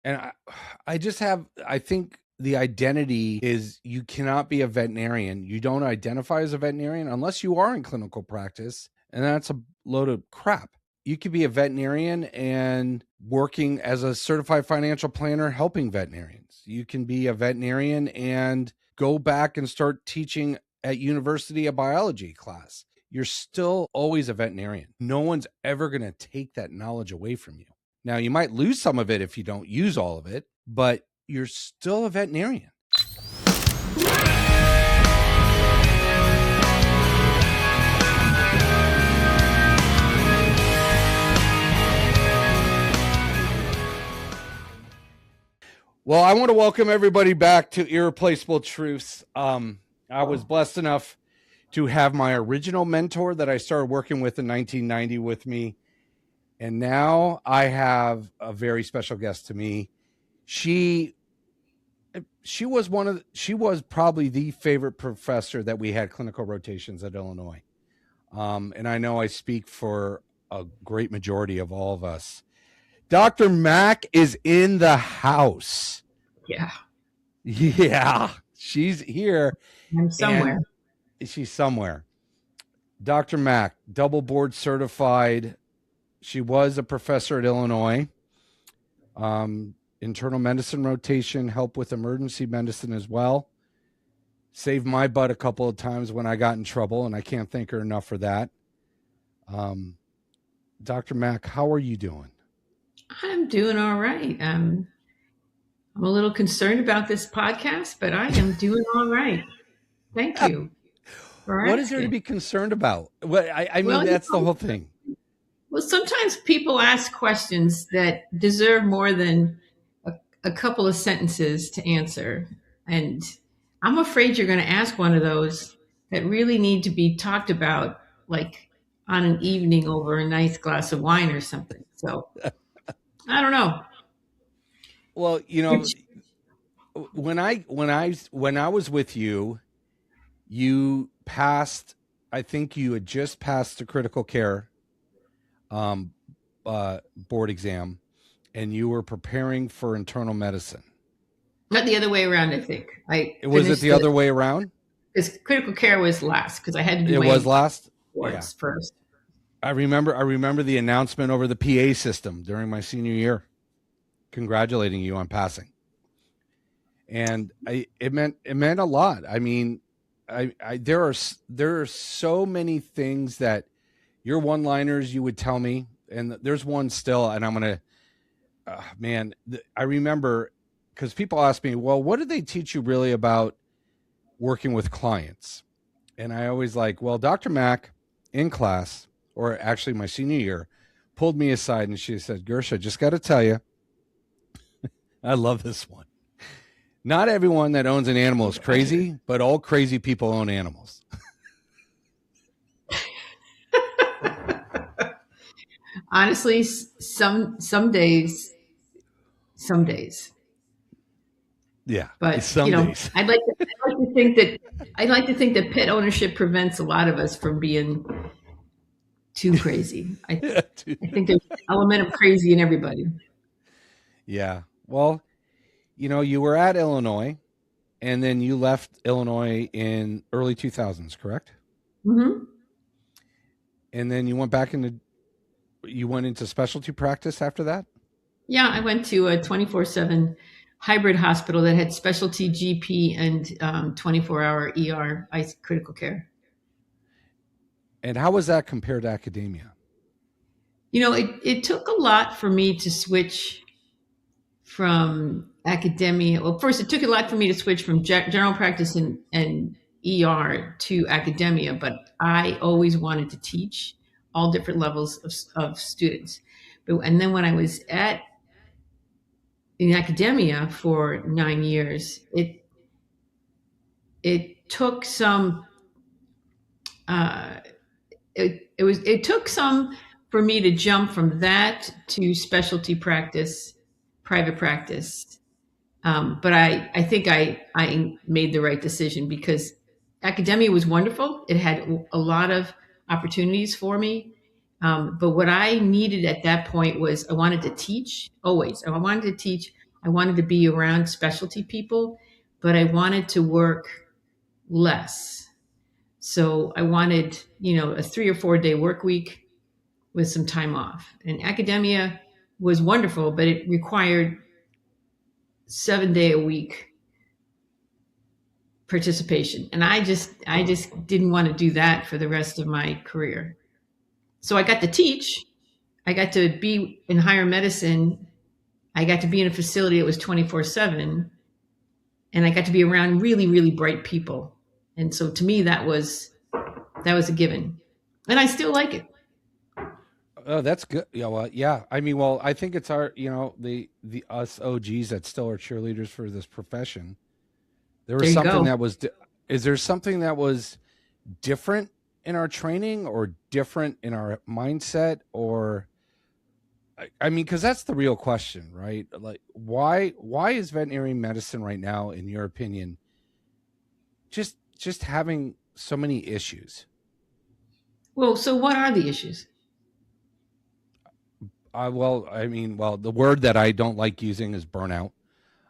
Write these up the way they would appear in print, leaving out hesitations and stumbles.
And I think the identity is you cannot be a veterinarian. You don't identify as a veterinarian unless you are in clinical practice. And that's a load of crap. You could be a veterinarian and working as a certified financial planner helping veterinarians. You can be a veterinarian and go back and start teaching at university a biology class. You're still always a veterinarian. No one's ever going to take that knowledge away from you. Now, you might lose some of it if you don't use all of it, but you're still a veterinarian. Well, I want to welcome everybody back to Irreplaceable Truths. I was blessed enough to have my original mentor that I started working with in 1990 with me. And now I have a very special guest to me. She was probably the favorite professor that we had clinical rotations at Illinois. And I know I speak for a great majority of all of us. Dr. Mack is in the house. Yeah, she's here. I'm somewhere. She's somewhere. Dr. Mack, double board certified. She was a professor at Illinois. Internal medicine rotation, help with emergency medicine as well. Saved my butt a couple of times when I got in trouble, and I can't thank her enough for that. Dr. Mack, how are you doing? I'm doing all right. I'm a little concerned about this podcast, but I am doing all right. Thank you. What is there to be concerned about? I mean, that's the whole thing. Well, sometimes people ask questions that deserve more than a couple of sentences to answer. And I'm afraid you're going to ask one of those that really need to be talked about, like on an evening over a nice glass of wine or something. So I don't know. Well, you know, when I was with you, you passed, I think you had just passed the critical care board exam, and you were preparing for internal medicine. Not the other way around, I think. Was it the other way around? Because critical care was last, because I had to do it was last first. I remember the announcement over the PA system during my senior year, congratulating you on passing. And it meant a lot. I mean, there are so many things that your one-liners you would tell me, and there's one still, and I'm gonna, I remember, because people ask me, well, what did they teach you really about working with clients? And I always well, Dr. Mack in class, or actually my senior year, pulled me aside and she said, Gershon, I just got to tell you, I love this one. Not everyone that owns an animal is crazy, but all crazy people own animals. Honestly, some days. Yeah, but days. I'd like to think that pet ownership prevents a lot of us from being too crazy. I think there's an element of crazy in everybody. Yeah. Well, you were at Illinois, and then you left Illinois in early 2000s, correct? Mm-hmm. And then you went into specialty practice after that? Yeah, I went to a 24/7 hybrid hospital that had specialty GP and 24-hour ER critical care. And how was that compared to academia? It took a lot for me to switch from academia. Well, first, it took a lot for me to switch from general practice and ER to academia, but I always wanted to teach all different levels of students. And then when I was in academia for 9 years, it took some it took some for me to jump from that to specialty practice, private practice. But I think I made the right decision, because academia was wonderful. It had a lot of opportunities for me. But what I needed at that point was I wanted to teach always. I wanted to teach I wanted to be around specialty people, but I wanted to work less. So I wanted, a 3 or 4 day work week with some time off. And academia was wonderful, but it required 7 day a week participation. And I just didn't want to do that for the rest of my career. So I got to teach. I got to be in higher medicine. I got to be in a facility that was 24/7, and I got to be around really, really bright people. And so to me, that was a given. And I still like it. Oh, that's good. Yeah, well, yeah. I mean, well, I think it's our, the us OGs that still are cheerleaders for this profession. There There was you something go. that was. Is there something that was different in our training or different in our mindset, or I mean, because that's the real question, right? Like, why is veterinary medicine right now, in your opinion, just having so many issues? Well, so what are the issues? Well, I mean, well, the word that I don't like using is burnout,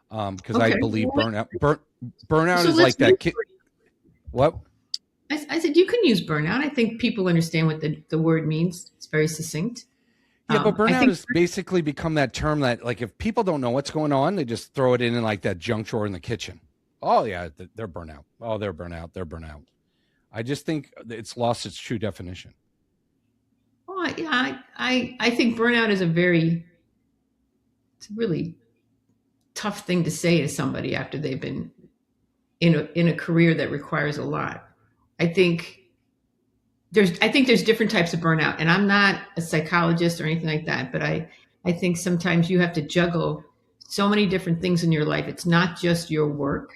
because I Okay. believe Well, burnout so is let's like that use. kid. What? I said you can use burnout. I think people understand what the word means. It's very succinct. Yeah, but I burnout think. has basically become that term that, like, if people don't know what's going on, they just throw it in like that junk drawer in the kitchen. Oh yeah, they're burnout. Oh, they're burnout. They're burnout. I just think it's lost its true definition. Well, I think burnout is it's a really tough thing to say to somebody after they've been in a career that requires a lot. I think there's different types of burnout, and I'm not a psychologist or anything like that, but I think sometimes you have to juggle so many different things in your life. It's not just your work.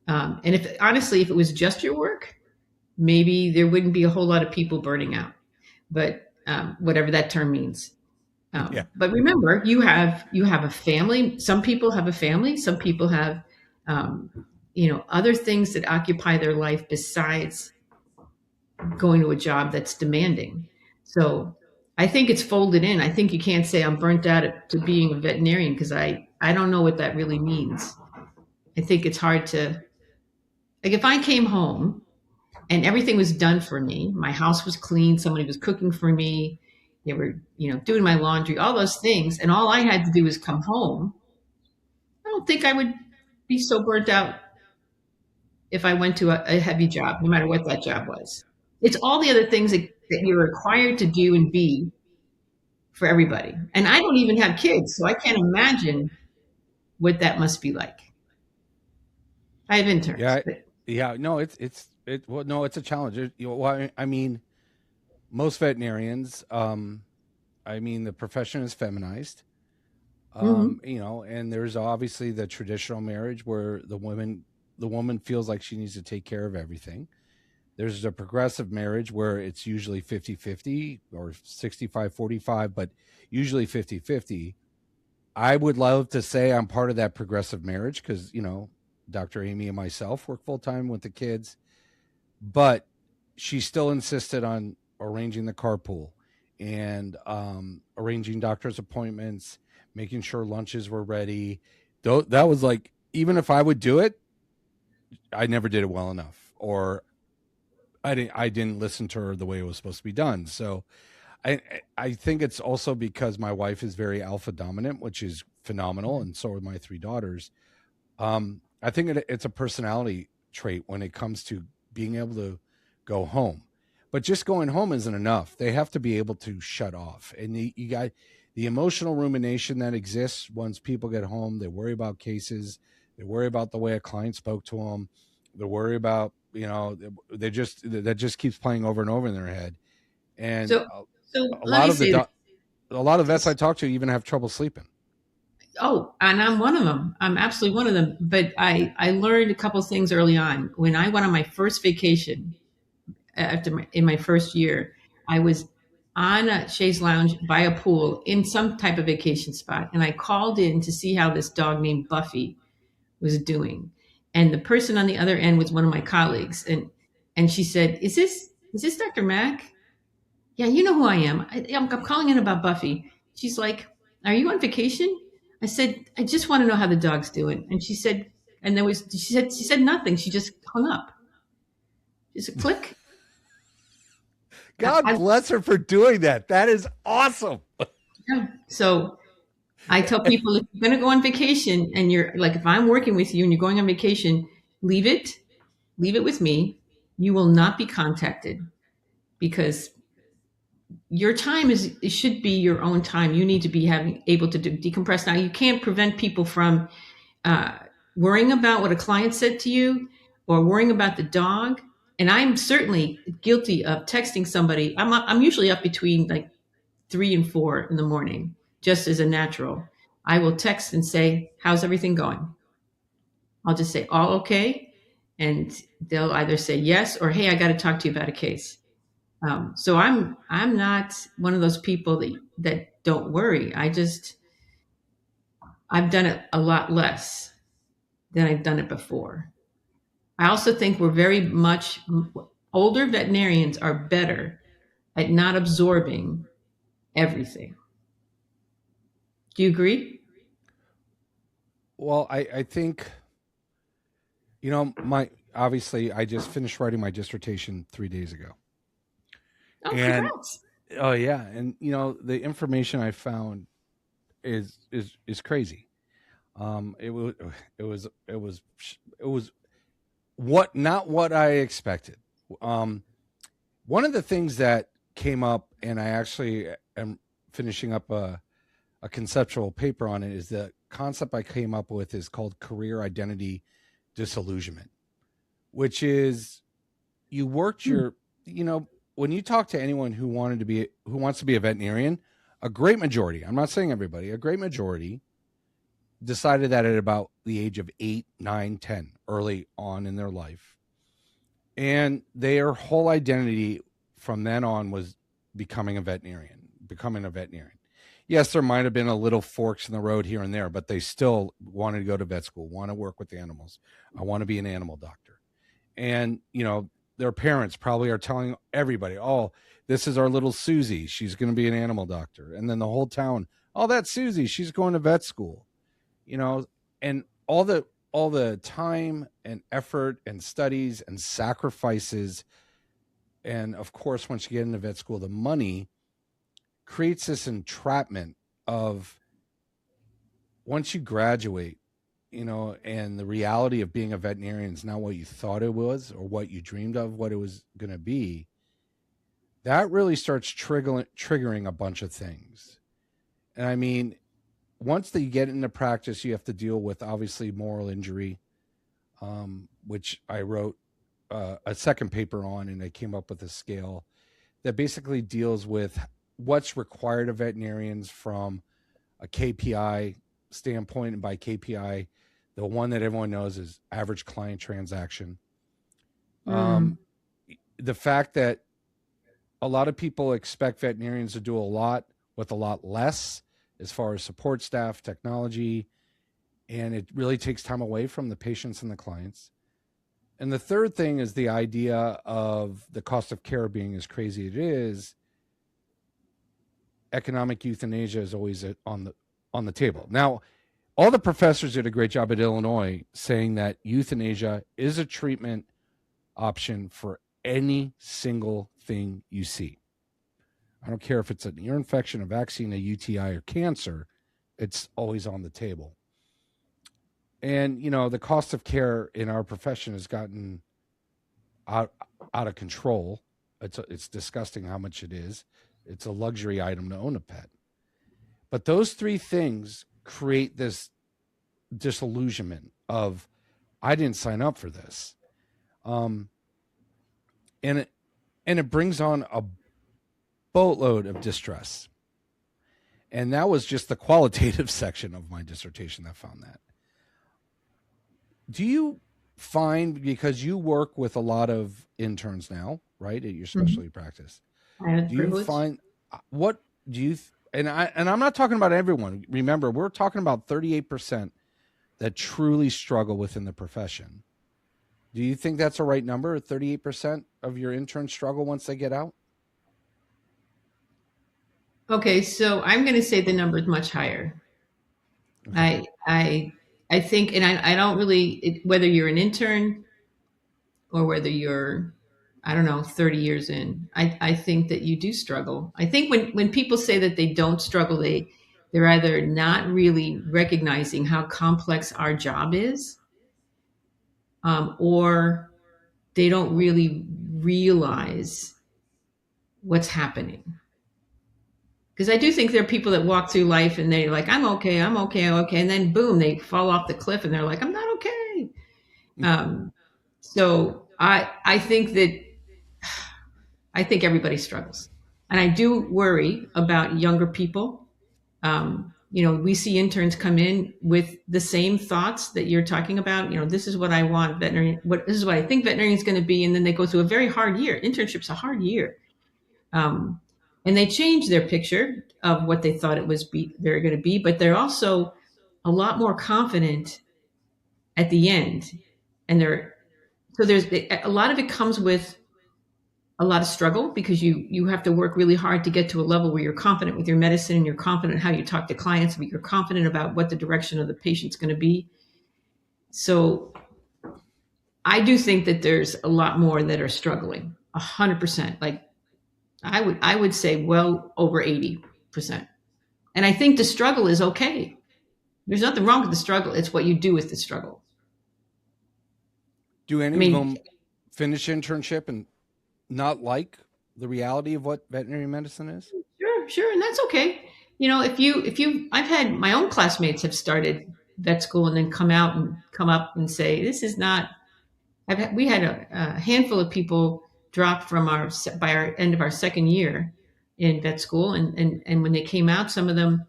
And if honestly, if it was just your work, maybe there wouldn't be a whole lot of people burning out. But whatever that term means. Yeah. But remember, you have a family. Some people have a family. Some people have, um, other things that occupy their life besides going to a job that's demanding. So I think it's folded in. I think you can't say I'm burnt out to being a veterinarian because I don't know what that really means. I think it's hard to, like, if I came home and everything was done for me, my house was clean, somebody was cooking for me, they were, doing my laundry, all those things, and all I had to do was come home. I don't think I would be so burnt out if I went to a heavy job, no matter what that job was. It's all the other things that you're required to do and be for everybody. And I don't even have kids, so I can't imagine what that must be like. I have interns, Yeah, but yeah. No, well, no, it's a challenge. Well, I mean, most veterinarians, I mean, the profession is feminized. mhm. And there's obviously the traditional marriage where the woman feels like she needs to take care of everything. There's a progressive marriage where it's usually 50-50 or 65-45, but usually 50-50. I would love to say I'm part of that progressive marriage because, Dr. Amy and myself work full time with the kids, but she still insisted on arranging the carpool and arranging doctor's appointments, making sure lunches were ready. Though that was like, even if I would do it, I never did it well enough, or I didn't listen to her the way it was supposed to be done. So I I think it's also because my wife is very alpha dominant, which is phenomenal, and so are my three daughters. I think it's a personality trait when it comes to being able to go home. But just going home isn't enough. They have to be able to shut off. And you got the emotional rumination that exists once people get home. They worry about cases. They worry about the way a client spoke to them. They worry about, that just keeps playing over and over in their head. And so so a let lot me of say a lot of vets I this. talk to even have trouble sleeping. Oh, and I'm one of them. I'm absolutely one of them. But I learned a couple of things early on. When I went on my first vacation in my first year, I was on a chaise lounge by a pool in some type of vacation spot, and I called in to see how this dog named Buffy was doing. And the person on the other end was one of my colleagues, and she said, "Is this Dr. Mack?" Yeah, you know who I am. I'm calling in about Buffy. She's like, "Are you on vacation?" I said, I just want to know how the dog's doing. And she said, she said nothing. She just hung up. Just a click. God I, bless her for doing that. That is awesome. yeah. So I tell people, if you're going to go on vacation and you're like, if I'm working with you and you're going on vacation, leave it with me. You will not be contacted because your time it should be your own time. You need to be able to decompress. Now, you can't prevent people from uh, worrying about what a client said to you or worrying about the dog. And I'm certainly guilty of texting somebody. I'm usually up between like 3 and 4 in the morning, just as a natural. I will text and say, "How's everything going?" I'll just say, "All okay," and they'll either say yes or, "Hey, I got to talk to you about a case." So I'm not one of those people that don't worry. I've done it a lot less than I've done it before. I also think we're very much older veterinarians are better at not absorbing everything. Do you agree? Well, I think, obviously I just finished writing my dissertation 3 days ago. Oh, And congrats. oh yeah. And the information I found is crazy. It was, it was, it was, it was not what I expected. Um, One of the things that came up, and I actually am finishing up a conceptual paper on it, is the concept I came up with is called career identity disillusionment, which is you worked Hmm. when you talk to anyone who wants to be a veterinarian, a great majority, I'm not saying everybody, a great majority decided that at about the age of 8, 9, 10, early on in their life. And their whole identity from then on was becoming a veterinarian. Yes, there might have been a little forks in the road here and there, but they still wanted to go to vet school, want to work with animals. I want to be an animal doctor. And, their parents probably are telling everybody, oh, this is our little Susie. She's going to be an animal doctor. And then the whole town, oh, that's Susie. She's going to vet school, you know, and all the time and effort and studies and sacrifices. And of course, once you get into vet school, the money creates this entrapment of once you graduate, and the reality of being a veterinarian is not what you thought it was or what you dreamed of, what it was going to be. That really starts triggering a bunch of things. And I mean, once they get into practice, you have to deal with obviously moral injury, which I wrote a second paper on, and I came up with a scale that basically deals with what's required of veterinarians from a KPI standpoint. And by KPI, the one that everyone knows is average client transaction. Mm. The fact that a lot of people expect veterinarians to do a lot with a lot less as far as support staff, technology, and it really takes time away from the patients and the clients. And the third thing is the idea of the cost of care being as crazy as it is. Economic euthanasia is always on the table. Now, all the professors did a great job at Illinois saying that euthanasia is a treatment option for any single thing you see. I don't care if it's an ear infection, a vaccine, a UTI, or cancer, it's always on the table. And, the cost of care in our profession has gotten out of control. It's disgusting how much it is. It's a luxury item to own a pet. But those three things create this disillusionment of, I didn't sign up for this. And it brings on a boatload of distress. And that was just the qualitative section of my dissertation that found that. Do you find, because you work with a lot of interns now, right, at your Mhm. specialty practice, I had the do you privilege. find what do you and I'm not talking about everyone. Remember, we're talking about 38% that truly struggle within the profession. Do you think that's a right number? 38% of your interns struggle once they get out? Okay, so I'm going to say the number is much higher. Okay. I think, and I don't really, whether you're an intern or whether you're, I don't know, 30 years in, I think that you do struggle. I think when people say that they don't struggle, they're either not really recognizing how complex our job is, or they don't really realize what's happening. Because I do think there are people that walk through life and they're like, I'm okay, I'm okay, I'm okay. And then boom, they fall off the cliff and they're like, I'm not okay. So I think that I think everybody struggles. And I do worry about younger people. We see interns come in with the same thoughts that you're talking about. This is what I want veterinary. This is what I think veterinarian is going to be, and then they go through a very hard year. Internship's a hard year, um, and they change their picture of what they thought it was they're going to be, but they're also a lot more confident at the end, and there's a lot of it comes with a lot of struggle because you have to work really hard to get to a level where you're confident with your medicine and you're confident how you talk to clients, but you're confident about what the direction of the patient's going to be. So I do think that there's a lot more that are struggling 100%. Like I would say well over 80%. And I think the struggle is okay. There's nothing wrong with the struggle. It's what you do with the struggle. Do I any of mean, them finish internship and not like the reality of what veterinary medicine is? sure, and that's okay. I've had my own classmates have started vet school and then come up and say, this is not. We had a handful of people drop from by our end of our second year in vet school, and when they came out, some of them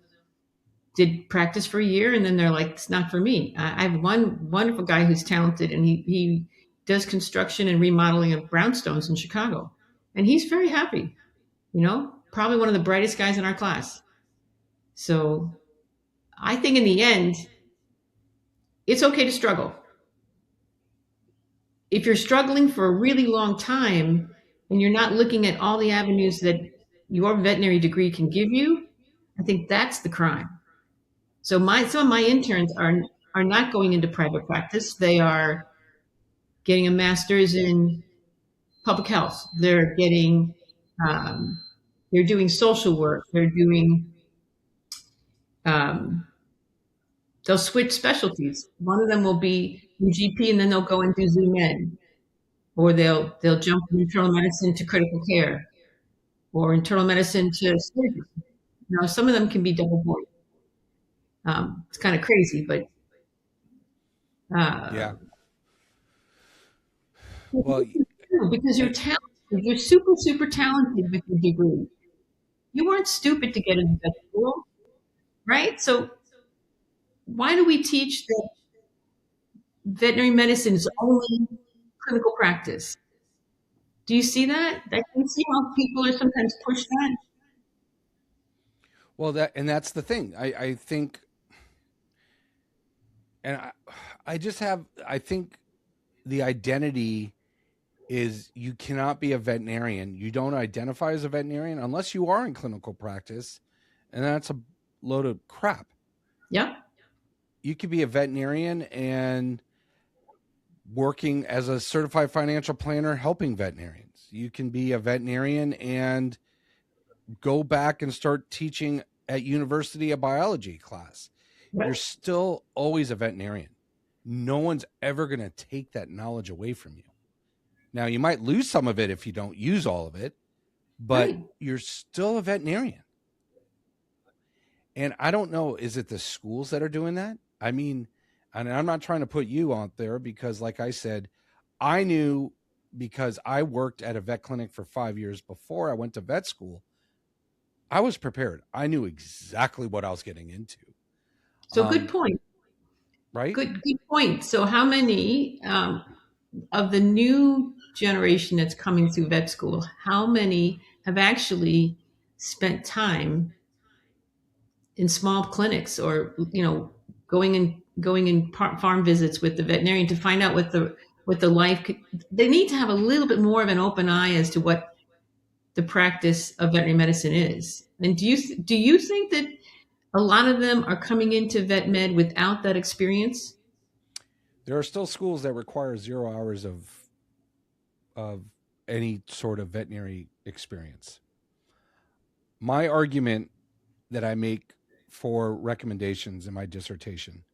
did practice for a year, and then they're like, it's not for me. I have one wonderful guy who's talented, and he does construction and remodeling of brownstones in Chicago, and he's very happy. Probably one of the brightest guys in our class. So I think in the end, it's okay to struggle. If you're struggling for a really long time and you're not looking at all the avenues that your veterinary degree can give you, I think that's the crime. So some of my interns are not going into private practice. They are getting a master's in public health. Um, they're doing social work. Um, they'll switch specialties. One of them will be in GP, and then they'll go and do Zoom Med, or they'll jump from internal medicine to critical care, or internal medicine to surgery. Some of them can be double board. It's kind of crazy, but Yeah. Well, because you're talented, you're super, super talented with your degree. You weren't stupid to get into vet school, right? So why do we teach that veterinary medicine is only clinical practice? Do you see that? Can you see how people are sometimes pushed that? well, that's the thing. I think, and I think the identity is you cannot be a veterinarian. You don't identify as a veterinarian unless you are in clinical practice, and that's a load of crap. Yeah. You could be a veterinarian and working as a certified financial planner helping veterinarians. You can be a veterinarian and go back and start teaching at university a biology class. You're still always a veterinarian. No one's ever going to take that knowledge away from you. Now, you might lose some of it if you don't use all of it, but you're still a veterinarian. And I don't know, is it the schools that are doing that? I mean, and I'm not trying to put you out there because, like I said, I knew because I worked at a vet clinic for 5 years before I went to vet school. I was prepared. I knew exactly what I was getting into. So good point. Right? Good point. So how many of the new generation that's coming through vet school, how many have actually spent time in small clinics or going in farm visits with the veterinarian to find out what the life they need to have a little bit more of an open eye as to what the practice of veterinary medicine is. And do you think that a lot of them are coming into vet med without that experience. There are still schools that require 0 hours of any sort of veterinary experience. My argument that I make for recommendations in my dissertation,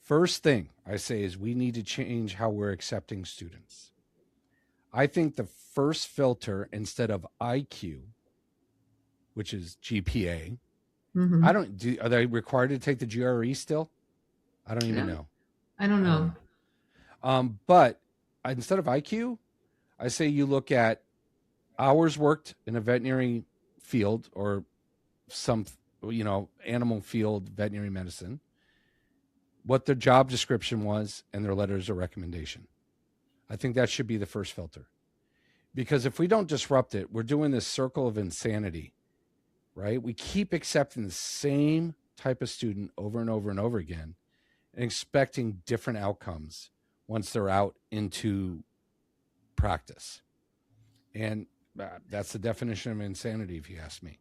first thing I say is we need to change how we're accepting students. I think the first filter, instead of IQ, which is GPA, Mm-hmm. are they required to take the GRE still? I don't even Yeah, know. I don't I don't know. know. But instead of IQ, I say you look at hours worked in a veterinary field or some, animal field veterinary medicine, what their job description was, and their letters of recommendation. I think that should be the first filter. Because if we don't disrupt it, we're doing this circle of insanity, right? We keep accepting the same type of student over and over and over again and expecting different outcomes once they're out into practice. And that's the definition of insanity, if you ask me.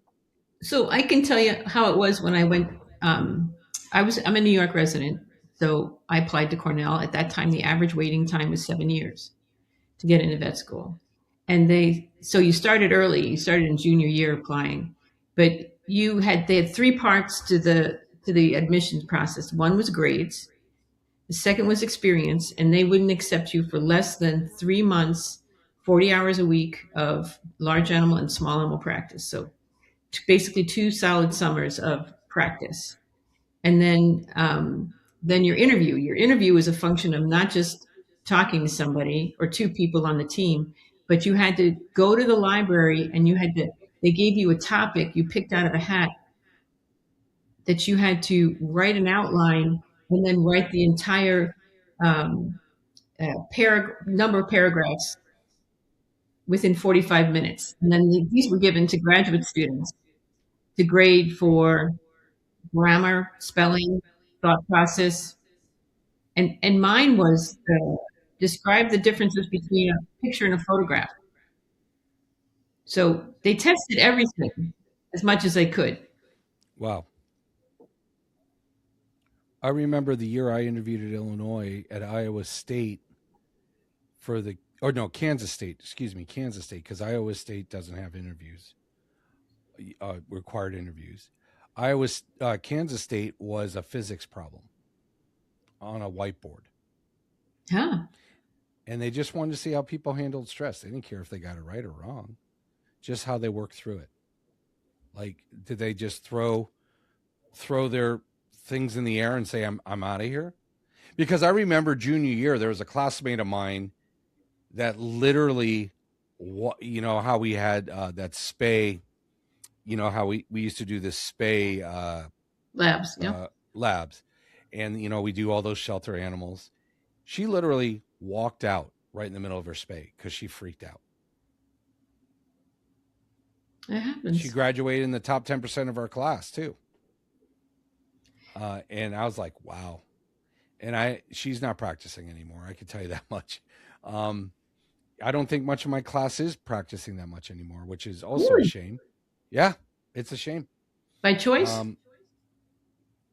So I can tell you how it was when I went. I'm a New York resident, so I applied to Cornell. At that time, the average waiting time was 7 years to get into vet school, and so you started early. You started in junior year applying, but they had three parts to the admissions process. One was grades, the second was experience, and they wouldn't accept you for less than 3 months, 40 hours a week of large animal and small animal practice. So basically 2 solid summers of practice. And then your interview. Your interview is a function of not just talking to somebody or two people on the team, but you had to go to the library and they gave you a topic you picked out of a hat that you had to write an outline and then write the entire um, number of paragraphs within 45 minutes. And then these were given to graduate students to grade for grammar, spelling, thought process. And mine was describe the differences between a picture and a photograph. So they tested everything as much as they could. Wow. I remember the year I interviewed at Illinois at Iowa State for the, or no, Kansas State, excuse me, Kansas State, because Iowa State doesn't have interviews, required interviews. Kansas State was a physics problem on a whiteboard. Huh. And they just wanted to see how people handled stress. They didn't care if they got it right or wrong, just how they worked through it. Like, did they just throw their things in the air and say, I'm out of here? Because I remember junior year, there was a classmate of mine that literally, how we had that spay, how we used to do this spay Labs. Yeah. labs. And, we do all those shelter animals. She literally walked out right in the middle of her spay because she freaked out. It happens. She graduated in the top 10% of our class too. And I was like, wow. And she's not practicing anymore. I can tell you that much. I don't think much of my class is practicing that much anymore, which is also a shame. Yeah, it's a shame. By choice?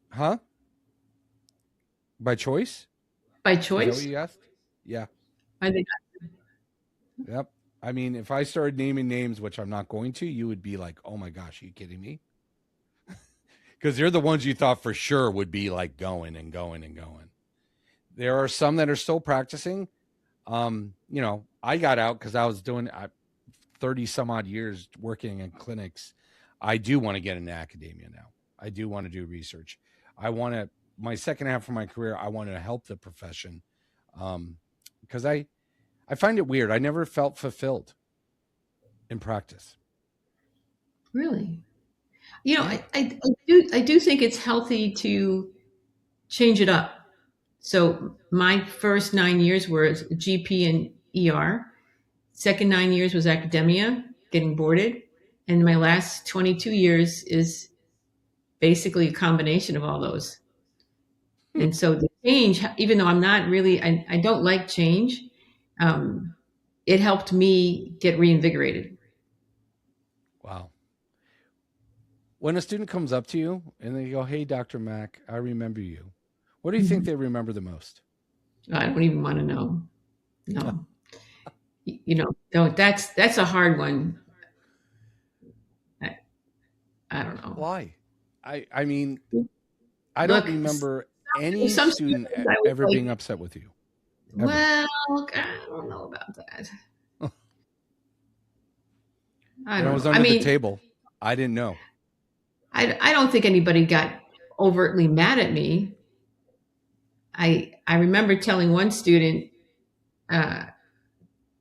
Huh? By choice? By Is that what choice? you asked? Yeah. Are they Yep. I mean, if I started naming names, which I'm not going to, you would be like, oh my gosh, are you kidding me? Because they're the ones you thought for sure would be like going and going and going. There are some that are still practicing. I got out because I was doing 30 some odd years working in clinics. I do want to get into academia now. I do want to do research. My second half of my career, I want to help the profession. Because I find it weird. I never felt fulfilled in practice. really? Yeah. I do think it's healthy to change it up. So my first 9 years were as GP and ER. Second 9 years was academia, getting boarded. And my last 22 years is basically a combination of all those. And so the change, even though I'm not really, I don't like change, um, it helped me get reinvigorated. Wow. when a student comes up to you and they go, "Hey, Dr. Mack, I remember you," what do you think Mhm. they remember the most? I don't even want to know. No, no, that's a hard one. I, I don't know. Why? I mean, I don't Look, remember any some student students I was ever being like, upset with you, ever. well, I don't know about that. I When I don't was know. I under the mean, table, I didn't know. I don't think anybody got overtly mad at me. I remember telling one student uh,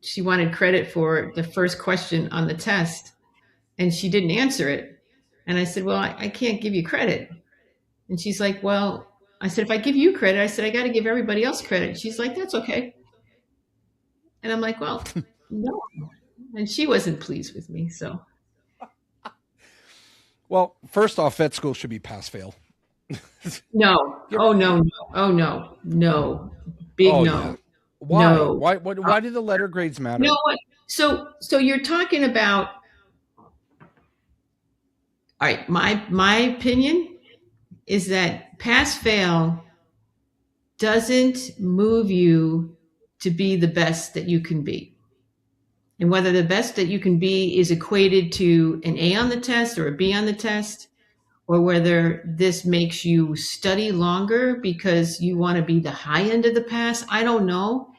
she wanted credit for the first question on the test, and she didn't answer it. And I said, "Well, I can't give you credit." And she's like, "Well," I said, "if I give you credit," I said, "I got to give everybody else credit." She's like, "That's okay." And I'm like, "Well, no." And she wasn't pleased with me. So, Well, first off, vet school should be pass fail. no. You ever, Oh, no, no. Oh, no. No. Big oh yeah. no. Why? No. Why do the letter grades You know matter? what? So you're talking about, all right, my opinion is that pass fail doesn't move you to be the best that you can be. And whether the best that you can be is equated to an A on the test or a B on the test, or whether this makes you study longer because you want to be the high end of the pass, I don't know.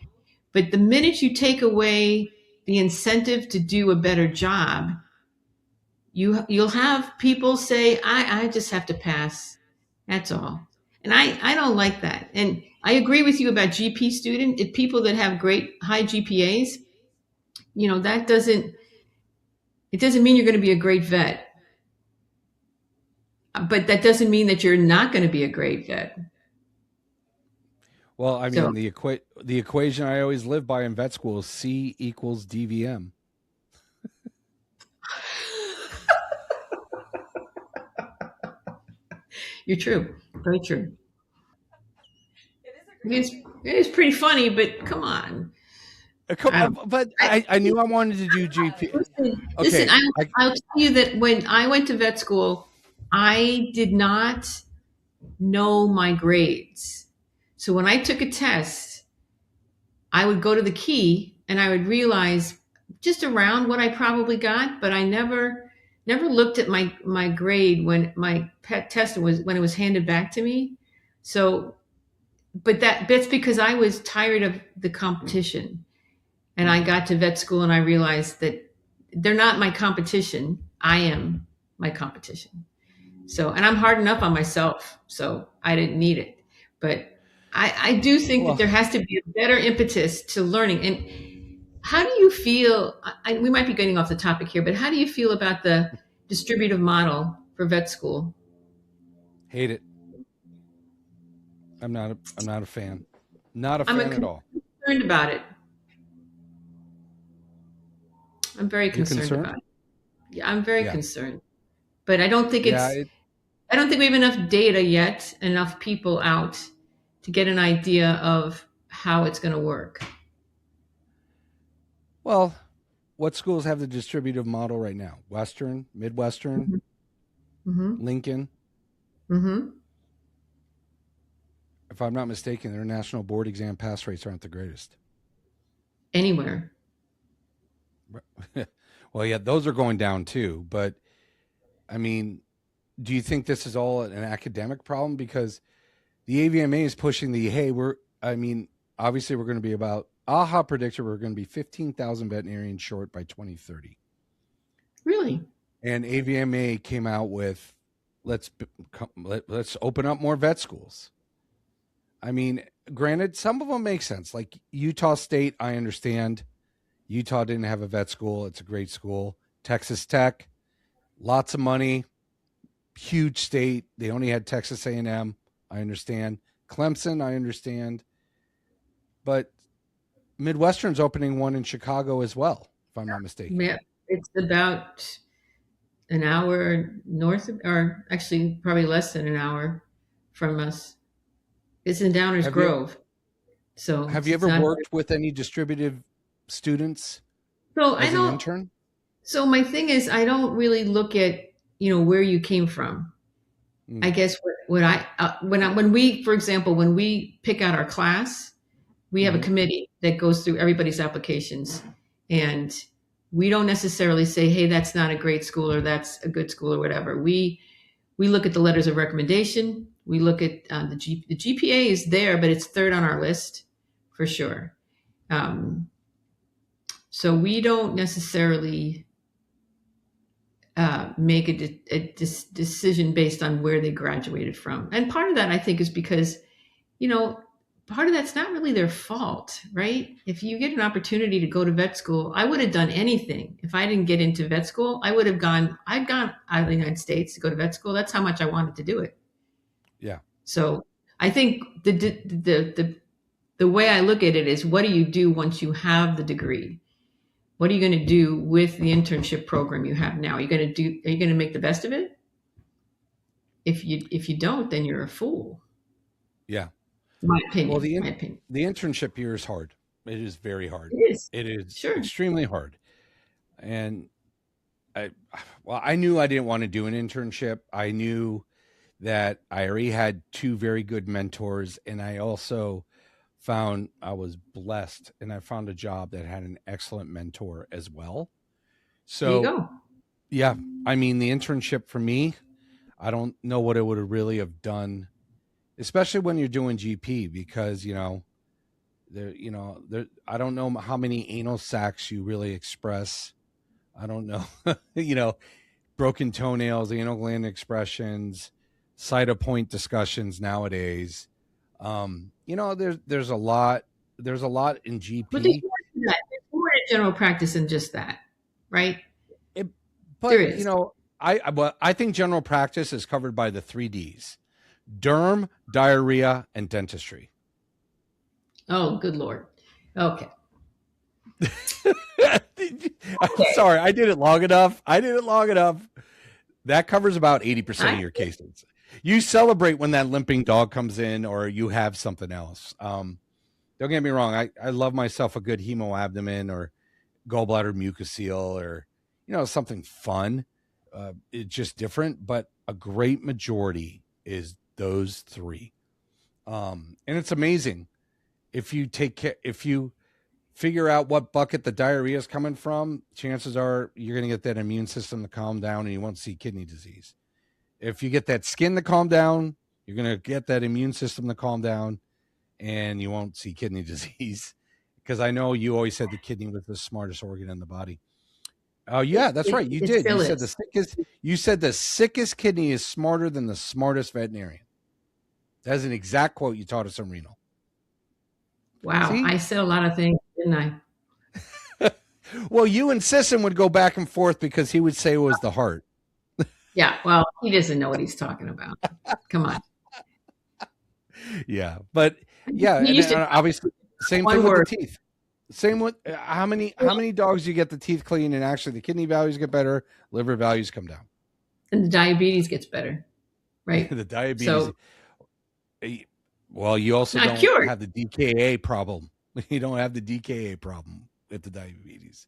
But the minute you take away the incentive to do a better job, you'll have people say, I just have to pass. That's all. And I don't like that. And I agree with you about GP student. If people that have great high GPAs, that doesn't mean you're going to be a great vet. But that doesn't mean that you're not going to be a great vet. Well, I So mean, the equation I always live by in vet school is C equals DVM. you're true. Very true. It is pretty funny, but come on. I don't. But I, I knew I wanted to do GP. listen. Okay, I'll tell you that when I went to vet school, I did not know my grades. So when I took a test, I would go to the key and I would realize just around what I probably got, but I never looked at my grade when my pet test was when it was handed back to me. So, but that's because I was tired of the competition. And I got to vet school and I realized that they're not my competition. I am my competition. So, and I'm hard enough on myself, so I didn't need it. But I do think that well, there has to be a better impetus to learning. And how do you feel? We might be getting off the topic here, but how do you feel about the distributive model for vet school? hate it. I'm not a fan. Not a I'm fan at all. concerned about it. I'm very You're concerned concerned? about it. Yeah, I'm very Yeah. concerned. But I don't think we have enough data yet, enough people out to get an idea of how it's going to work. Well, what schools have the distributive model right now? Western, Midwestern, Mm-hmm. Lincoln. Mm-hmm. If I'm not mistaken, their national board exam pass rates aren't the greatest. Anywhere. Well, yeah, those are going down too. But I mean, do you think this is all an academic problem? Because the AVMA is pushing I mean, obviously we're going to be about, AHA predictor, we're going to be 15,000 veterinarians short by 2030. Really? And AVMA came out with, let's open up more vet schools. I mean, granted, some of them make sense. Like Utah State, I understand. Utah didn't have a vet school. It's a great school. Texas Tech, lots of money, huge state. They only had Texas A&M. I understand. Clemson, I understand. But Midwestern's opening one in Chicago as well, if I'm not mistaken. Yeah. It's about an hour north of, or actually probably less than an hour from us. It's in Downers Have you Grove. So have you it's ever not. worked with any distributive students So I as an don't. intern? So my thing is, I don't really look at where you came from. I Mm. guess when we, for example, when we pick out our class, we have a Mhm. committee that goes through everybody's applications, and we don't necessarily say, "Hey, that's not a great school," or "That's a good school," or whatever. We look at the letters of recommendation. We look at the GPA is there, but it's third on our list for sure. Um, so we don't necessarily make decision based on where they graduated from. And part of that, I think, is because, part of that's not really their fault, right? If you get an opportunity to go to vet school, I would have done anything. If I didn't get into vet school, I'd gone out of the United States to go to vet school. That's how much I wanted to do it. Yeah. So I think the way I look at it is, what do you do once you have the degree? What are you going to do with the internship program you have now? Are you going to make the best of it? If you don't, then you're a fool. Yeah. My Well, opinion. My opinion. the internship year is hard. It is very hard. It is. It is Sure. extremely hard. And I knew I didn't want to do an internship. I knew that I already had two very good mentors, and I also found I was blessed, and I found a job that had an excellent mentor as well. There you So, go. yeah, I mean, the internship for me, I don't know what it would have really have done, especially when you're doing GP, because there, I don't know how many anal sacs you really express. I don't know, broken toenails, anal gland expressions, point discussions nowadays. There's a lot. There's a lot in But there's GP. more to that. There's more in general practice than just that, right? It, There but is. I think general practice is covered by the 3 Ds: derm, diarrhea, and dentistry. Oh, good Lord. Okay. I'm sorry, I did it long enough. That covers about 80% of your cases. You celebrate when that limping dog comes in or you have something else. Don't get me wrong. I love myself a good hemoabdomen or gallbladder mucocele or, something fun. It's just different, but a great majority is those 3. And it's amazing if you figure out what bucket the diarrhea is coming from, chances are you're going to get that immune system to calm down and you won't see kidney disease. If you get that skin to calm down, you're going to get that immune system to calm down and you won't see kidney disease. Because I know you always said the kidney was the smartest organ in the body. Oh yeah, that's right. You did. You said the sickest kidney is smarter than the smartest veterinarian. That's an exact quote you taught us in renal. Wow. See? I said a lot of things, didn't I? Well, you and Sisson would go back and forth because he would say it was the heart. Yeah. Well, he doesn't know what he's talking about. Come on. Yeah. But yeah, He used to obviously same one thing with word. the teeth. Same with how many dogs you get the teeth clean and actually the kidney values get better, liver values come down. And the diabetes gets better, right? The diabetes. So, well, you also don't cured. have the DKA problem. You don't have the DKA problem with the diabetes.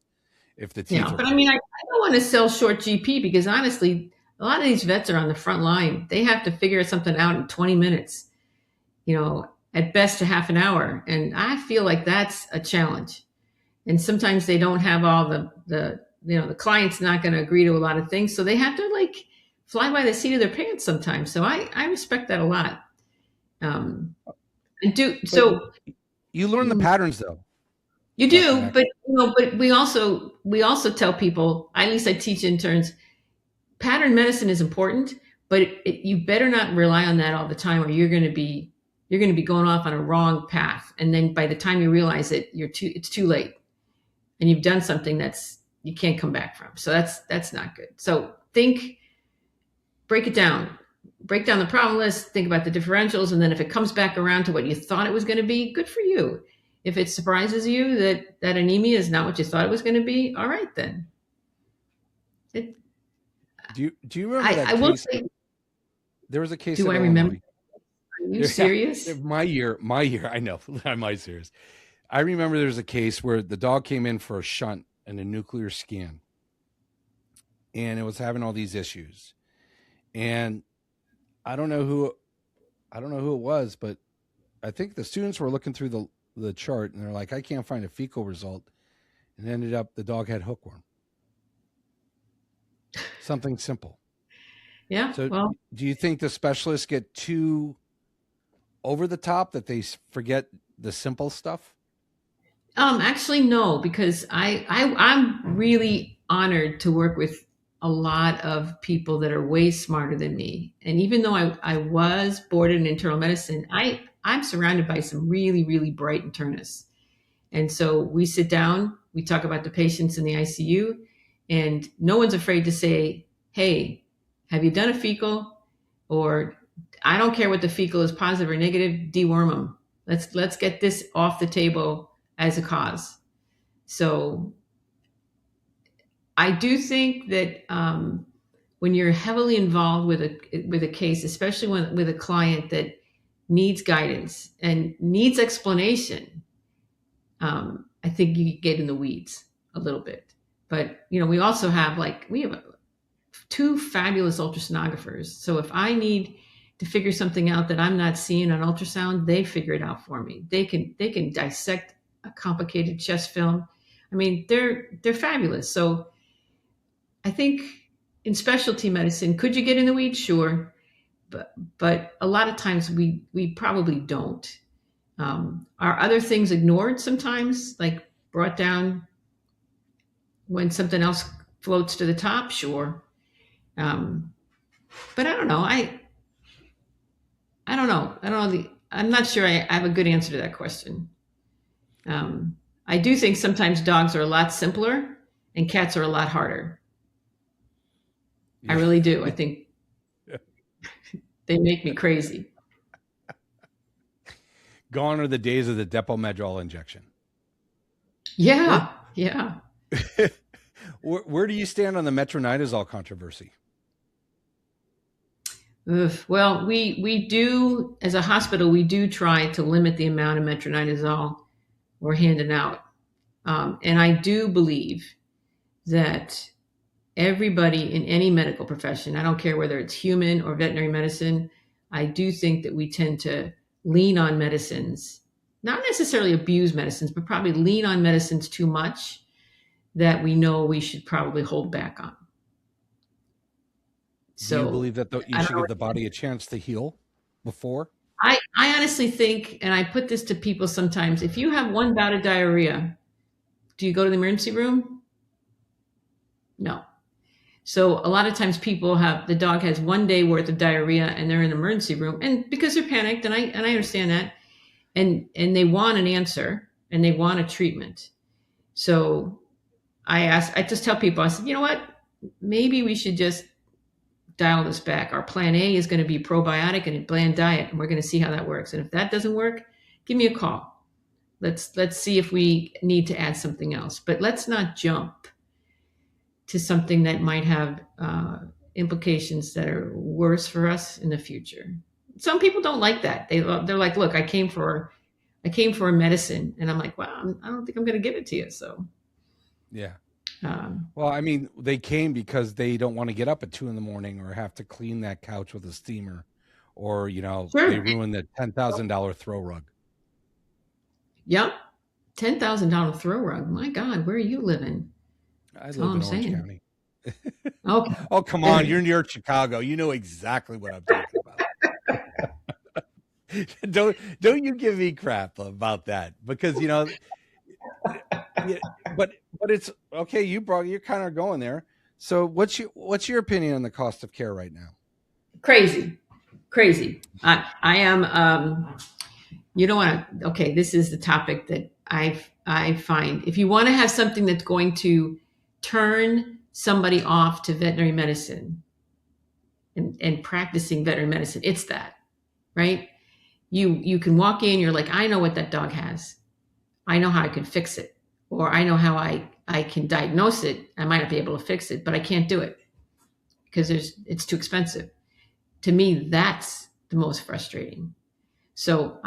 If the teeth are but I mean, I don't want to sell short GP because honestly, a lot of these vets are on the front line. They have to figure something out in 20 minutes, at best a half an hour. And I feel like that's a challenge. And sometimes they don't have all the client's not going to agree to a lot of things. So they have to fly by the seat of their pants sometimes. So I respect that a lot. So you learn the patterns though. You do, but we also tell people, at least I teach interns, pattern medicine is important, but you better not rely on that all the time, or you're going to be going off on a wrong path, and then by the time you realize it, it's too late, and you've done something that's you can't come back from. So that's not good. So break it down. Break down the problem list, think about the differentials, and then if it comes back around to what you thought it was going to be, good for you. If it surprises you that anemia is not what you thought it was going to be, all right then. Do you remember that case? Will say, there was a case. Do I remember? Are you serious? My year. I know. Am I serious? I remember there was a case where the dog came in for a shunt and a nuclear scan, and it was having all these issues. And I don't know who it was, but I think the students were looking through the chart and they're like, I can't find a fecal result. And ended up the dog had hookworm. Something simple. Yeah. So Well, do you think the specialists get too over the top that they forget the simple stuff? actually, no, because I'm really honored to work with a lot of people that are way smarter than me. And even though I was boarded in internal medicine, I'm surrounded by some really, really bright internists. And so we sit down, we talk about the patients in the ICU, and no one's afraid to say, hey, have you done a fecal? Or I don't care what the fecal is, positive or negative, deworm them. Let's get this off the table as a cause. So I do think that when you're heavily involved with a case, especially with a client that needs guidance and needs explanation, I think you get in the weeds a little bit. But we also have we have two fabulous ultrasonographers. So if I need to figure something out that I'm not seeing on ultrasound, they figure it out for me. They can dissect a complicated chest film. I mean, they're fabulous. So I think in specialty medicine, could you get in the weeds? Sure, but a lot of times we probably don't. Are other things ignored sometimes, like brought down when something else floats to the top? Sure. But I don't know. I don't know. I don't know. I'm not sure I have a good answer to that question. I do think sometimes dogs are a lot simpler and cats are a lot harder. I really do. I think they make me crazy. Gone are the days of the Depomedrol injection. Yeah. Yeah. Where do you stand on the metronidazole controversy? Well, we do, as a hospital, we do try to limit the amount of metronidazole we're handing out. And I do believe that everybody in any medical profession, I don't care whether it's human or veterinary medicine, I do think that we tend to lean on medicines, not necessarily abuse medicines, but probably lean on medicines too much that we know we should probably hold back on. So do you believe that you should give the body a chance to heal before? I honestly think, and I put this to people sometimes, if you have one bout of diarrhea, do you go to the emergency room? No. So a lot of times the dog has 1 day worth of diarrhea and they're in the emergency room, and because they're panicked, and I understand that, and they want an answer and they want a treatment. So I just tell people, I said, you know what, maybe we should just dial this back. Our plan A is going to be probiotic and a bland diet, and we're going to see how that works. And if that doesn't work, give me a call. Let's see if we need to add something else. But let's not jump to something that might have implications that are worse for us in the future. Some people don't like that. They're like, look, I came for a medicine, and I'm like, well, I don't think I'm going to give it to you. So, yeah. Well, I mean, they came because they don't want to get up at 2 a.m. or have to clean that couch with a steamer, or sure. They ruin the $10,000 throw rug. Yep, $10,000 throw rug. My God, where are you living? I live in Orange County. Okay. Oh, come on, you're near Chicago. You know exactly what I'm talking about. Don't you give me crap about that, because but it's okay. You're kind of going there. So what's your opinion on the cost of care right now? Crazy. I am. You don't want to. Okay, this is the topic that I find, if you want to have something that's going to turn somebody off to veterinary medicine and practicing veterinary medicine, it's that, right? You can walk in, you're like, I know what that dog has. I know how I can fix it. Or I know how I can diagnose it. I might not be able to fix it, but I can't do it because it's too expensive. To me, that's the most frustrating. So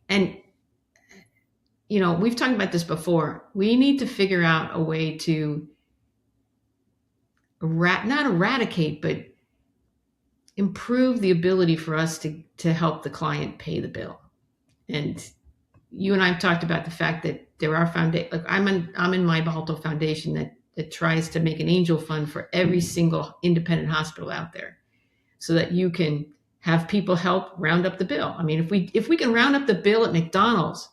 we've talked about this before. We need to figure out a way to not eradicate, but improve the ability for us to help the client pay the bill. And you and I have talked about the fact that there are like I'm in myBalto Foundation that tries to make an angel fund for every single independent hospital out there, so that you can have people help round up the bill. I mean, if we can round up the bill at McDonald's,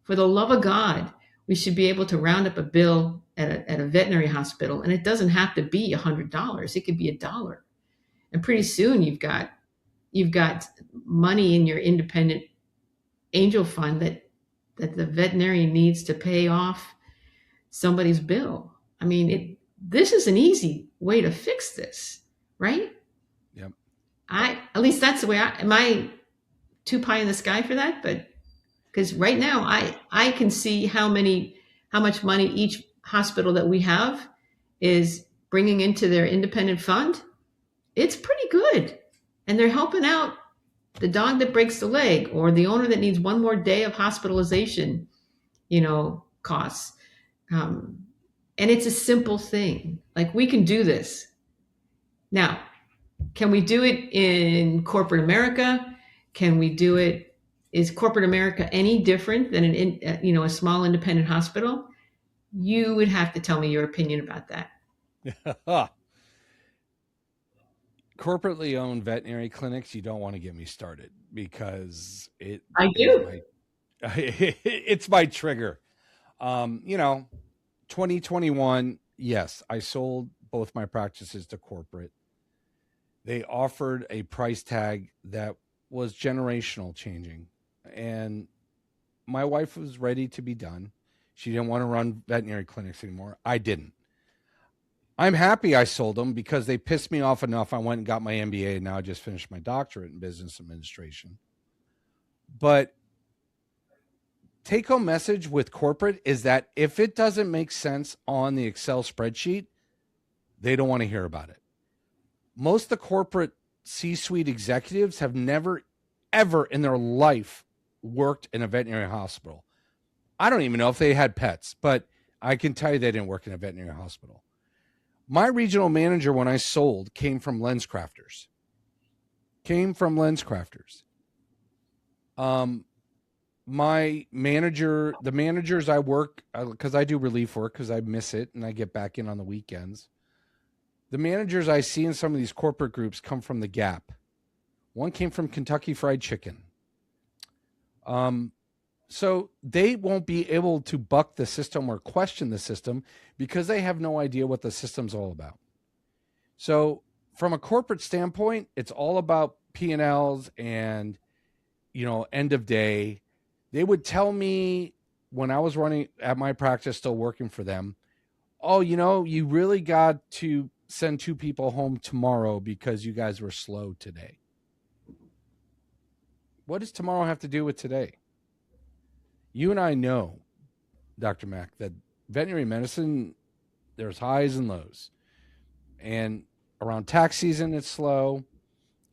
for the love of God, we should be able to round up a bill at a veterinary hospital, and it doesn't have to be $100. It could be $1, and pretty soon you've got money in your independent angel fund that the veterinarian needs to pay off somebody's bill. I mean, this is an easy way to fix this, right? Yep. At least that's the way am I too pie in the sky for that? But because right now I can see how much money each hospital that we have is bringing into their independent fund. It's pretty good. And they're helping out the dog that breaks the leg, or the owner that needs one more day of hospitalization, costs. And it's a simple thing. Like, we can do this. Now, can we do it in corporate America? Can we do it? Is corporate America any different than a small independent hospital? You would have to tell me your opinion about that. Corporately owned veterinary clinics, you don't want to get me started, because I do. It's my trigger. 2021, yes, I sold both my practices to corporate. They offered a price tag that was generational changing, and my wife was ready to be done. She didn't want to run veterinary clinics anymore. I didn't. I'm happy I sold them, because they pissed me off enough. I went and got my MBA, and now I just finished my doctorate in business administration. But take-home message with corporate is that if it doesn't make sense on the Excel spreadsheet, they don't want to hear about it. Most of the corporate C-suite executives have never, ever in their life worked in a veterinary hospital. I don't even know if they had pets, but I can tell you they didn't work in a veterinary hospital. My regional manager, when I sold, came from LensCrafters. My manager, the managers I work, because I do relief work because I miss it and I get back in on the weekends. The managers I see in some of these corporate groups come from the Gap. One came from Kentucky Fried Chicken. So they won't be able to buck the system or question the system, because they have no idea what the system's all about. So from a corporate standpoint, it's all about P&Ls and, end of day. They would tell me when I was running at my practice, still working for them, oh, you really got to send 2 people home tomorrow because you guys were slow today. What does tomorrow have to do with today? You and I know, Dr. Mack, that veterinary medicine, there's highs and lows. And around tax season, it's slow.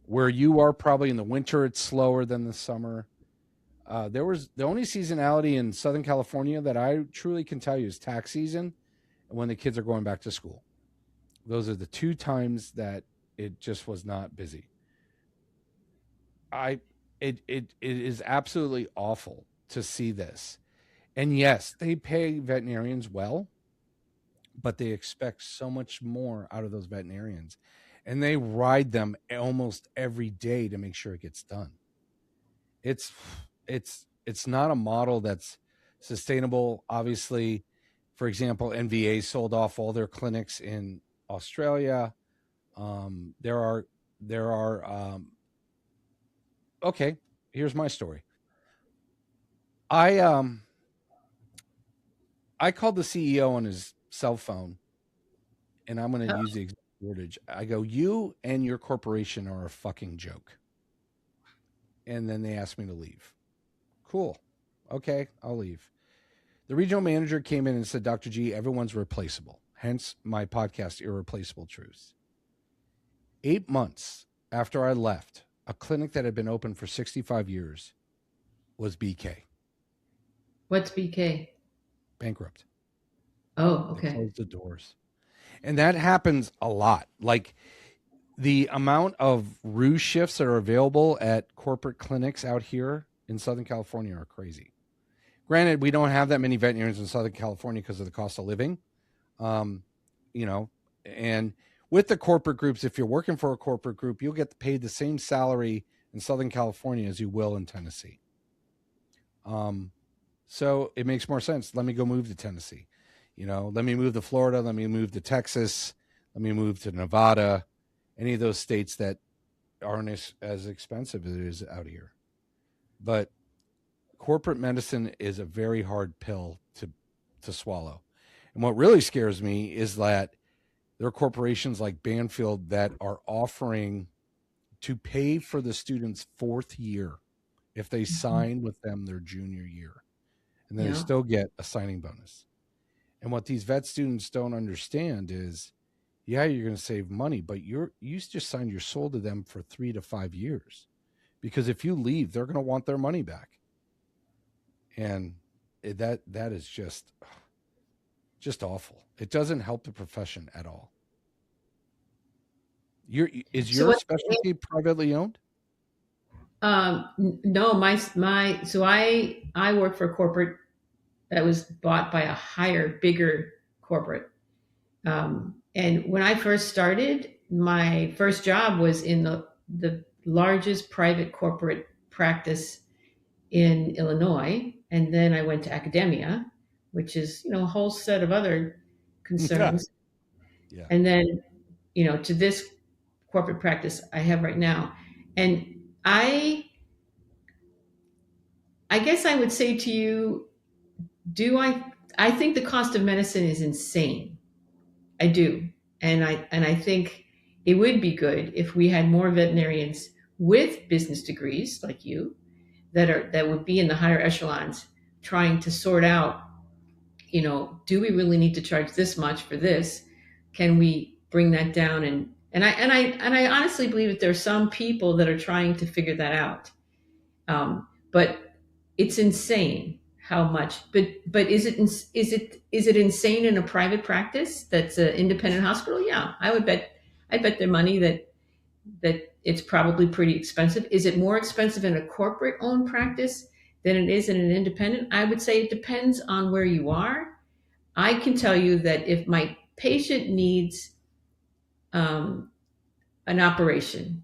Where you are, probably in the winter, it's slower than the summer. There was the only seasonality in Southern California that I truly can tell you is tax season and when the kids are going back to school. Those are the 2 times that it just was not busy. It is absolutely awful to see this. And yes, they pay veterinarians well, but they expect so much more out of those veterinarians. And they ride them almost every day to make sure it gets done. It's not a model that's sustainable. Obviously, for example, NVA sold off all their clinics in Australia. Okay, here's my story. I called the CEO on his cell phone, and I'm going to use the exact wordage. I go, "You and your corporation are a fucking joke." And then they asked me to leave. Cool. Okay, I'll leave. The regional manager came in and said, "Dr. G, everyone's replaceable." Hence my podcast, Irreplaceable Truths. 8 months after I left, a clinic that had been open for 65 years was BK. What's BK? Bankrupt. Oh, okay. They closed the doors. And that happens a lot. Like, The amount of ruse shifts that are available at corporate clinics out here in Southern California are crazy. Granted, we don't have that many veterinarians in Southern California because of the cost of living. You know, and with the corporate groups, if you're working for a corporate group, you'll get paid the same salary in Southern California as you will in Tennessee. So it makes more sense. Let me go move to Tennessee. Let me move to Florida. Let me move to Texas. Let me move to Nevada. Any of those states that aren't as expensive as it is out here. But corporate medicine is a very hard pill to swallow. And what really scares me is that there are corporations like Banfield that are offering to pay for the student's fourth year if they sign with them their junior year. And then they still get a signing bonus. And what these vet students don't understand is, yeah, you're going to save money, but you just signed your soul to them for 3 to 5 years. Because if you leave, they're going to want their money back. And that is just awful. It doesn't help the profession at all. Is your specialty privately owned? No, so I work for a corporate that was bought by a higher, bigger corporate. And when I first started, my first job was in the largest private corporate practice in Illinois. And then I went to academia, which is, a whole set of other concerns. Yeah. And then, to this corporate practice I have right now. And I guess I would say to you, I think the cost of medicine is insane. I do. And I think it would be good if we had more veterinarians with business degrees like you that would be in the higher echelons trying to sort out, do we really need to charge this much for this? Can we bring that down? And I honestly believe that there are some people that are trying to figure that out. But it's insane how much. But is it insane in a private practice that's an independent hospital? Yeah, I'd bet their money that it's probably pretty expensive. Is it more expensive in a corporate owned practice than it is in an independent? I would say it depends on where you are. I can tell you that if my patient needs an operation,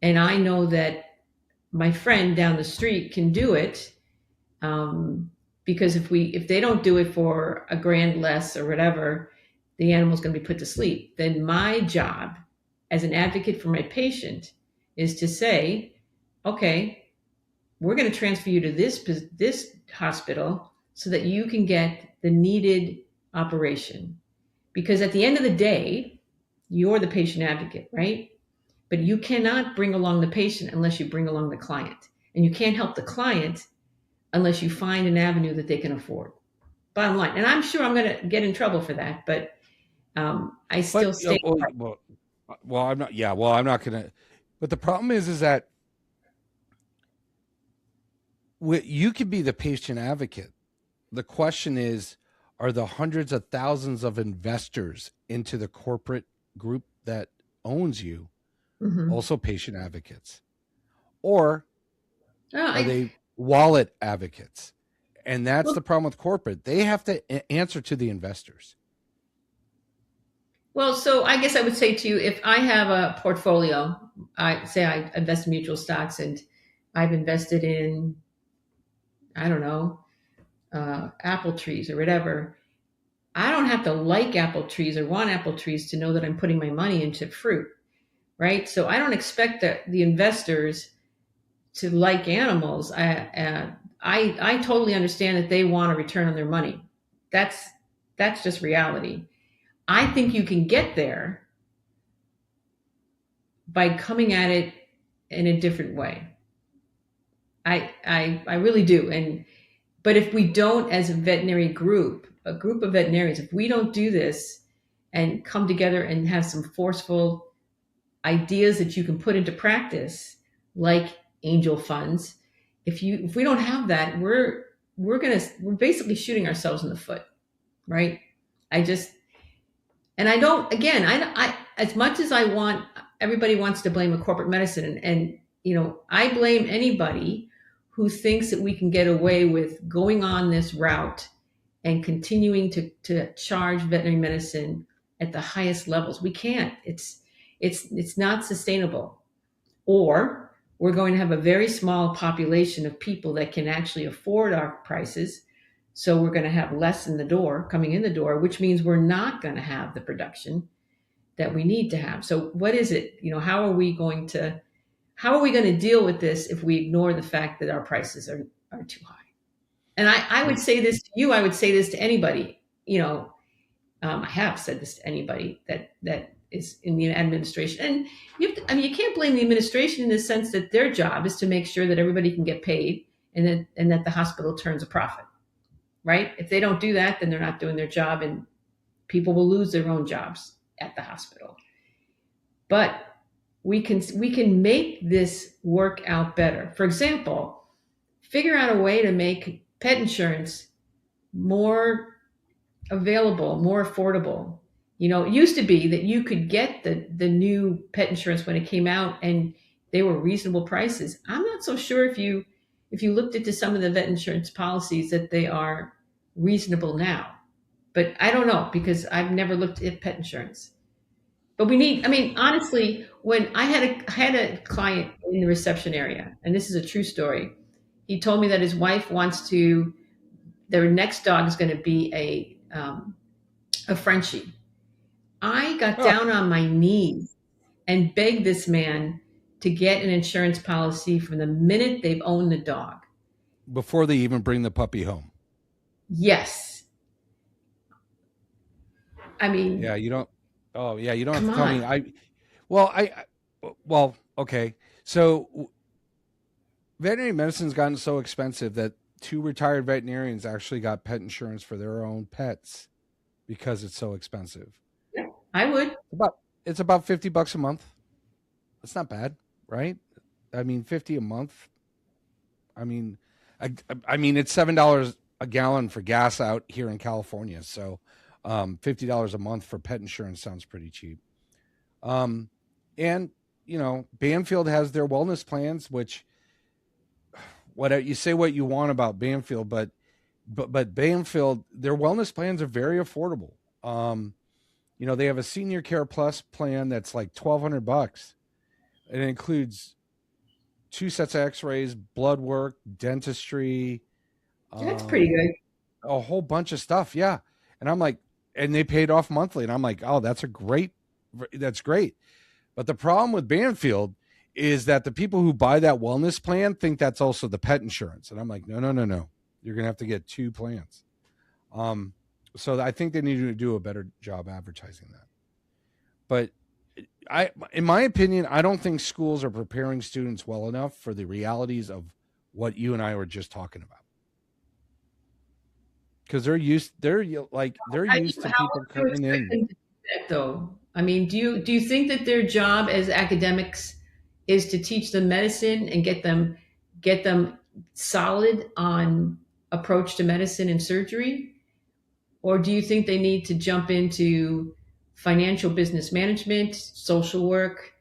and I know that my friend down the street can do it, because if they don't do it for $1,000 less or whatever, the animal's going to be put to sleep. Then my job as an advocate for my patient is to say, okay, we're going to transfer you to this hospital so that you can get the needed operation. Because at the end of the day, you're the patient advocate, right? But you cannot bring along the patient unless you bring along the client. And you can't help the client unless you find an avenue that they can afford. Bottom line. And I'm sure I'm going to get in trouble for that, but I still stay. Well, I'm not. Yeah, well, I'm not going to. But the problem is that you can be the patient advocate. The question is, are the hundreds of thousands of investors into the corporate group that owns you also patient advocates? Or are they wallet advocates? And that's the problem with corporate. They have to answer to the investors. Well, so I guess I would say to you, if I have a portfolio, I invest in mutual stocks and I've invested in, I don't know, apple trees or whatever. I don't have to like apple trees or want apple trees to know that I'm putting my money into fruit, right? So I don't expect the investors to like animals. I totally understand that they want a return on their money. That's just reality. I think you can get there by coming at it in a different way. I really do. But if we don't, as a veterinary group, a group of veterinarians, if we don't do this and come together and have some forceful ideas that you can put into practice, like angel funds, if we don't have that, we're basically shooting ourselves in the foot, right? I as much as I want everybody wants to blame a corporate medicine. And, you know, I blame anybody who thinks that we can get away with going on this route and continuing to charge veterinary medicine at the highest levels. We can't. It's not sustainable. Or we're going to have a very small population of people that can actually afford our prices. So we're going to have less in the door, coming in the door, which means we're not going to have the production that we need to have. So what is it? You know, how are we going to deal with this if we ignore the fact that our prices are too high? And I would say this to you, I would say this to anybody, you know, I have said this to anybody that is in the administration. And you can't blame the administration in the sense that their job is to make sure that everybody can get paid and that the hospital turns a profit, right? If they don't do that, then they're not doing their job, and people will lose their own jobs at the hospital. But we can make this work out better. For example, figure out a way to make pet insurance more available, more affordable. You know, it used to be that you could get the new pet insurance when it came out and they were reasonable prices. I'm not so sure if you looked into some of the vet insurance policies that they are reasonable now. But I don't know, because I've never looked at pet insurance. But we need, I mean, honestly, when I had a client in the reception area, and this is a true story, he told me that his wife their next dog is going to be a Frenchie. I got down on my knees and begged this man to get an insurance policy from the minute they've owned the dog. Before they even bring the puppy home. Yes. I mean, yeah, you don't. Oh, yeah, you don't have come to tell on. me. Well, okay. So veterinary medicine's gotten so expensive that 2 retired veterinarians actually got pet insurance for their own pets because it's so expensive. Yeah, I would. It's about $50 a month. It's not bad, right? I mean, 50 a month. I mean, it's $7 a gallon for gas out here in California. So, $50 a month for pet insurance sounds pretty cheap. And you know, Banfield has their wellness plans, which you say what you want about Banfield, but Banfield, their wellness plans are very affordable. You know, they have a senior care plus plan that's like $1,200. It includes 2 sets of x-rays, blood work, dentistry. That's pretty good. A whole bunch of stuff. Yeah. And I'm like, and they paid off monthly. And I'm like, oh, that's great. But the problem with Banfield is that the people who buy that wellness plan think that's also the pet insurance. And I'm like, no. You're going to have to get 2 plans. So I think they need to do a better job advertising that. But in my opinion, I don't think schools are preparing students well enough for the realities of what you and I were just talking about. Because they're used to people coming in. Though, I mean, do you think that their job as academics is to teach them medicine and get them solid on approach to medicine and surgery, or do you think they need to jump into financial business management, social work,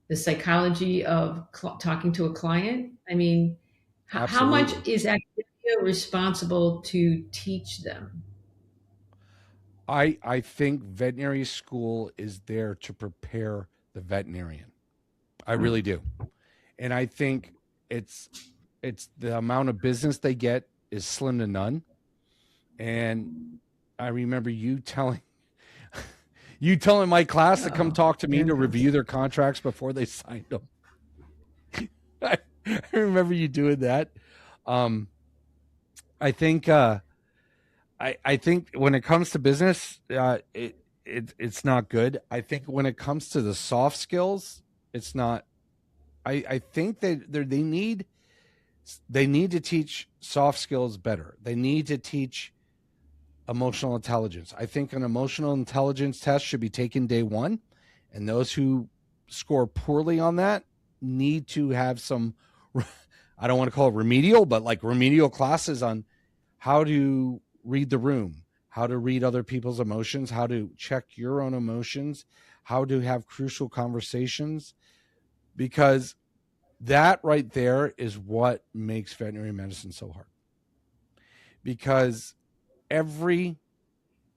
the psychology of talking to a client? I mean, how much is academia responsible to teach them? I think veterinary school is there to prepare the veterinarian. I really do. And I think it's the amount of business they get is slim to none. And I remember you telling my class to come talk to me to review their contracts before they signed them. I remember you doing that. I think I think when it comes to business, it's not good. I think when it comes to the soft skills, it's not. I think that they need to teach soft skills better. They need to teach emotional intelligence. I think an emotional intelligence test should be taken day 1, and those who score poorly on that need to have some, I don't want to call it remedial, but like remedial classes on how to read the room, how to read other people's emotions, how to check your own emotions, how to have crucial conversations, because that right there is what makes veterinary medicine so hard. Because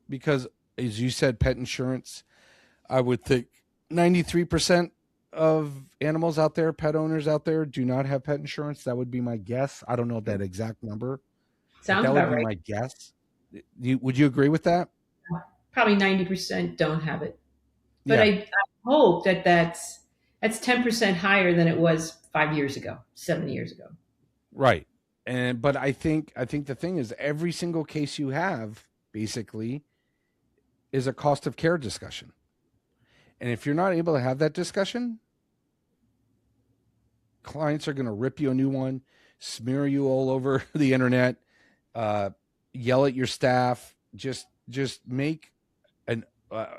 because as you said, pet insurance, I would think 93% of animals out there, pet owners out there, do not have pet insurance. That would be my guess. I don't know that exact number, but Sounds that would about be right. my guess. Would you agree with that? Probably 90% don't have it. But Yeah, I hope that that's 10% higher than it was 5 years ago, 7 years ago. right. But I think the thing is, every single case you have basically is a cost of care discussion. And if you're not able to have that discussion, clients are going to rip you a new one, smear you all over the internet, uh, yell at your staff, just make an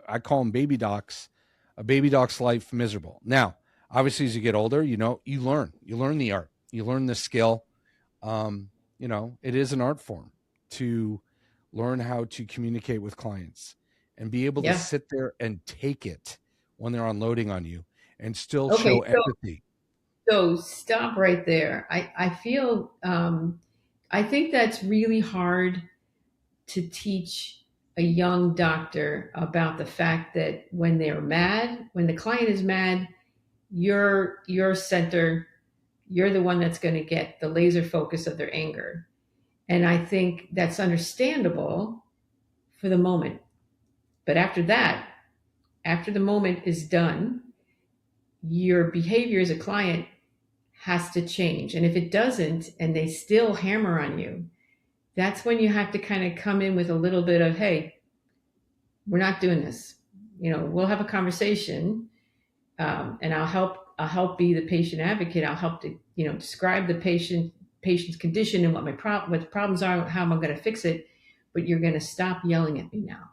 I call them baby docs, a baby doc's life miserable. Now, obviously, as you get older, you learn the art, you learn the skill. It is an art form to learn how to communicate with clients and be able to Yeah. sit there and take it when they're unloading on you and still Okay. show empathy. So stop right there. I feel, I think that's really hard to teach a young doctor about the fact that when they're mad, when the client is mad, you're center, you're the one that's going to get the laser focus of their anger. And I think that's understandable for the moment. But after that, after the moment is done, your behavior as a client has to change. And if it doesn't, and they still hammer on you, that's when you have to kind of come in with a little bit of, hey, we're not doing this. We'll have a conversation, and I'll help be the patient advocate. I'll help to describe the patient's condition and what what the problems are, how am I going to fix it. But you're going to stop yelling at me now,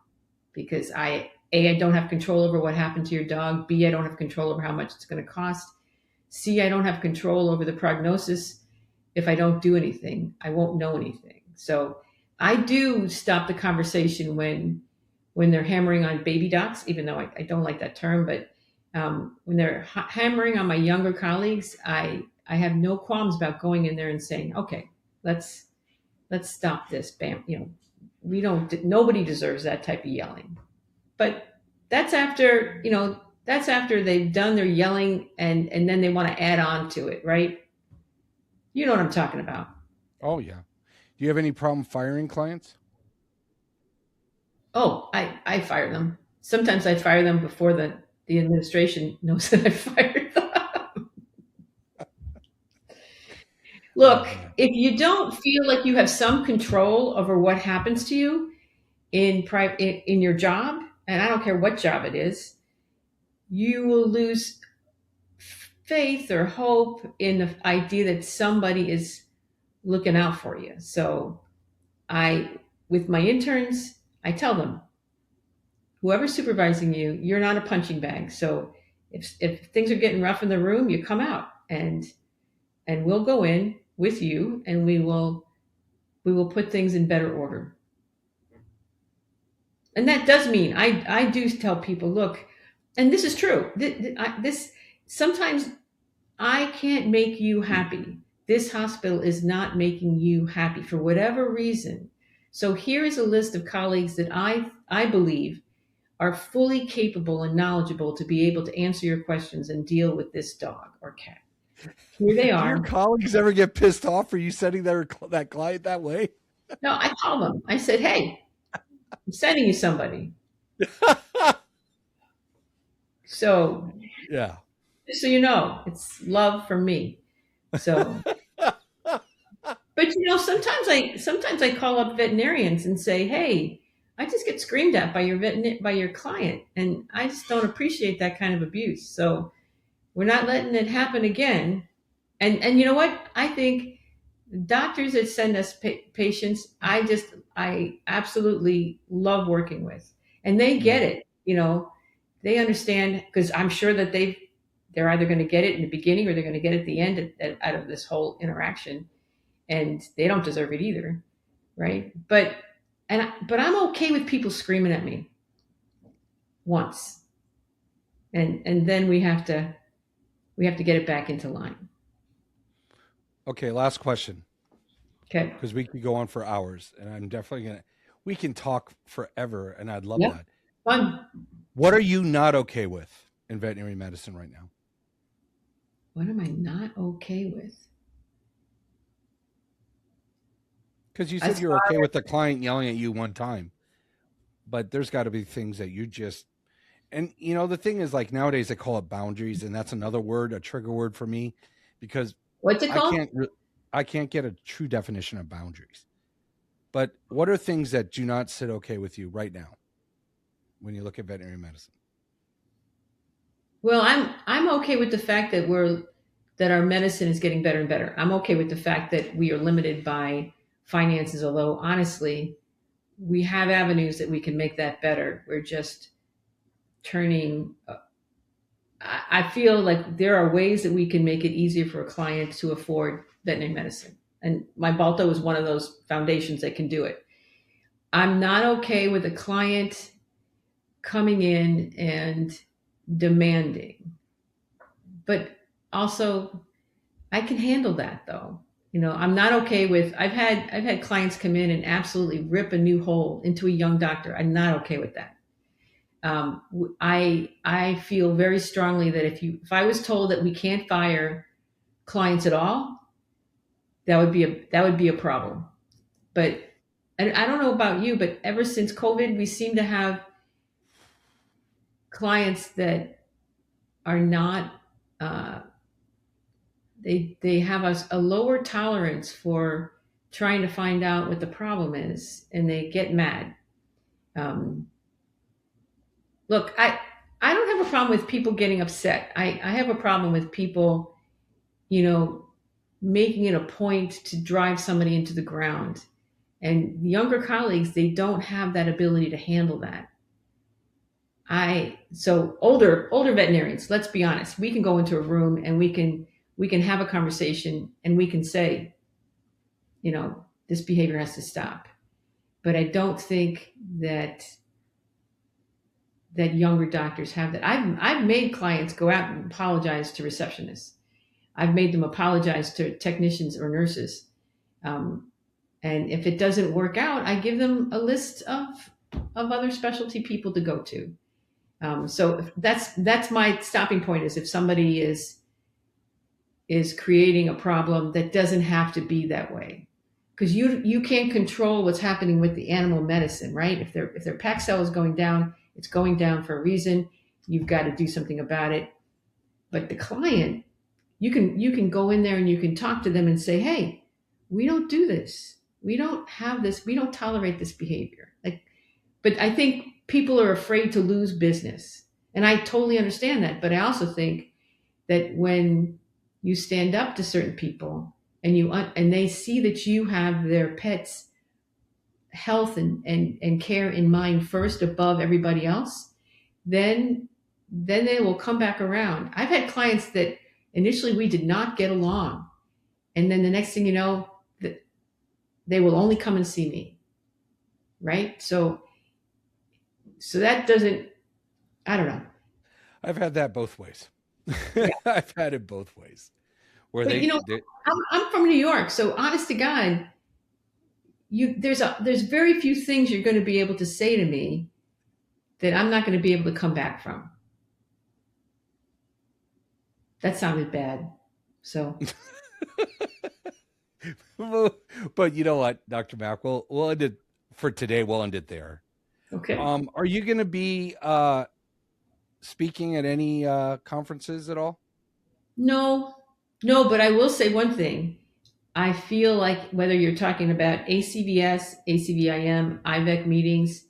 because I don't have control over what happened to your dog. B, I don't have control over how much it's going to cost. C, I don't have control over the prognosis. If I don't do anything, I won't know anything. So I do stop the conversation when they're hammering on baby docs, even though I don't like that term. But when they're hammering on my younger colleagues, I have no qualms about going in there and saying, okay, let's stop this. Bam, nobody deserves that type of yelling. But that's after they've done their yelling, and then they want to add on to it, right? You know what I'm talking about. Oh yeah. Do you have any problem firing clients? Oh, I fire them. Sometimes I fire them before the administration knows that I fired them. Oh Look, man. if you don't feel like you have some control over what happens to you in your job, and I don't care what job it is, you will lose faith or hope in the idea that somebody is looking out for you. So I, with my interns, I tell them, whoever's supervising you, you're not a punching bag. So if things are getting rough in the room, you come out, and we'll go in with you, and we will put things in better order. And that does mean I do tell people, look, and this is true. This sometimes I can't make you happy. This hospital is not making you happy for whatever reason. So here is a list of colleagues that I believe are fully capable and knowledgeable to be able to answer your questions and deal with this dog or cat. Here they Do your are. colleagues ever get pissed off for you sending that client that way? No, I call them. I said, hey, I'm sending you somebody. So Yeah. just so you know, it's love from me. So, but sometimes I call up veterinarians and say, hey, I just get screamed at by your client, and I just don't appreciate that kind of abuse. So we're not letting it happen again. And you know what? I think doctors that send us patients, I absolutely love working with, and they get Mm. it. They understand, because I'm sure that they're either going to get it in the beginning or they're going to get it at the end out of this whole interaction, and they don't deserve it either, right? But I'm okay with people screaming at me once. and then we have to get it back into line. Okay, last question, Okay. because we could go on for hours, and I'm definitely gonna. We can talk forever, and I'd love Yep. that. Fun. What are you not okay with in veterinary medicine right now? What am I not okay with? Because you said As you're far okay with the client yelling at you one time, but there's got to be things that you just. And the thing is, like nowadays they call it boundaries, and that's another word, a trigger word for me, because what's it I called? can't, I can't get a true definition of boundaries. But what are things that do not sit okay with you right now when you look at veterinary medicine? Well, I'm okay with the fact that our medicine is getting better and better. I'm okay with the fact that we are limited by finances, although honestly, we have avenues that we can make that better. We're just turning. I feel like there are ways that we can make it easier for a client to afford veterinary medicine, and myBalto is one of those foundations that can do it. I'm not okay with a client coming in and demanding, but also I can handle that though. I'm not okay with. I've had clients come in and absolutely rip a new hole into a young doctor. I'm not okay with that. I feel very strongly that if I was told that we can't fire clients at all, that would be a problem. But I don't know about you, but ever since COVID, we seem to have clients that are not. Uh, they have a lower tolerance for trying to find out what the problem is, and they get mad. Um, Look, I don't have a problem with people getting upset. I have a problem with people, you know, making it a point to drive somebody into the ground. And younger colleagues, they don't have that ability to handle that. So older veterinarians, let's be honest, we can go into a room and we can have a conversation and we can say, this behavior has to stop. But I don't think that younger doctors have that. I've made clients go out and apologize to receptionists. I've made them apologize to technicians or nurses. Um, and if it doesn't work out, I give them a list of other specialty people to go to. So that's my stopping point, is if somebody is creating a problem that doesn't have to be that way. Because you can't control what's happening with the animal medicine, right? If their pack cell is going down, it's going down for a reason. You've got to do something about it. But the client, you can go in there and you can talk to them and say, hey, we don't do this. We don't have this. We don't tolerate this behavior. But I think people are afraid to lose business. And I totally understand that. But I also think that when you stand up to certain people and they see that you have their pets' health and care in mind first above everybody else, then they will come back around. I've had clients that initially we did not get along, and then the next thing you know, they will only come and see me, right? So that doesn't. I don't know. I've had that both ways. Yeah. I've had it both ways, where But I'm from New York, so honest to God, there's very few things you're going to be able to say to me that I'm not going to be able to come back from. That sounded bad. So but you know what, Dr. Mack, we'll end it for today. We'll end it there. okay. Are you going to be speaking at any conferences at all? No, no, but I will say one thing. I feel like whether you're talking about ACVS, ACVIM, IVEC meetings,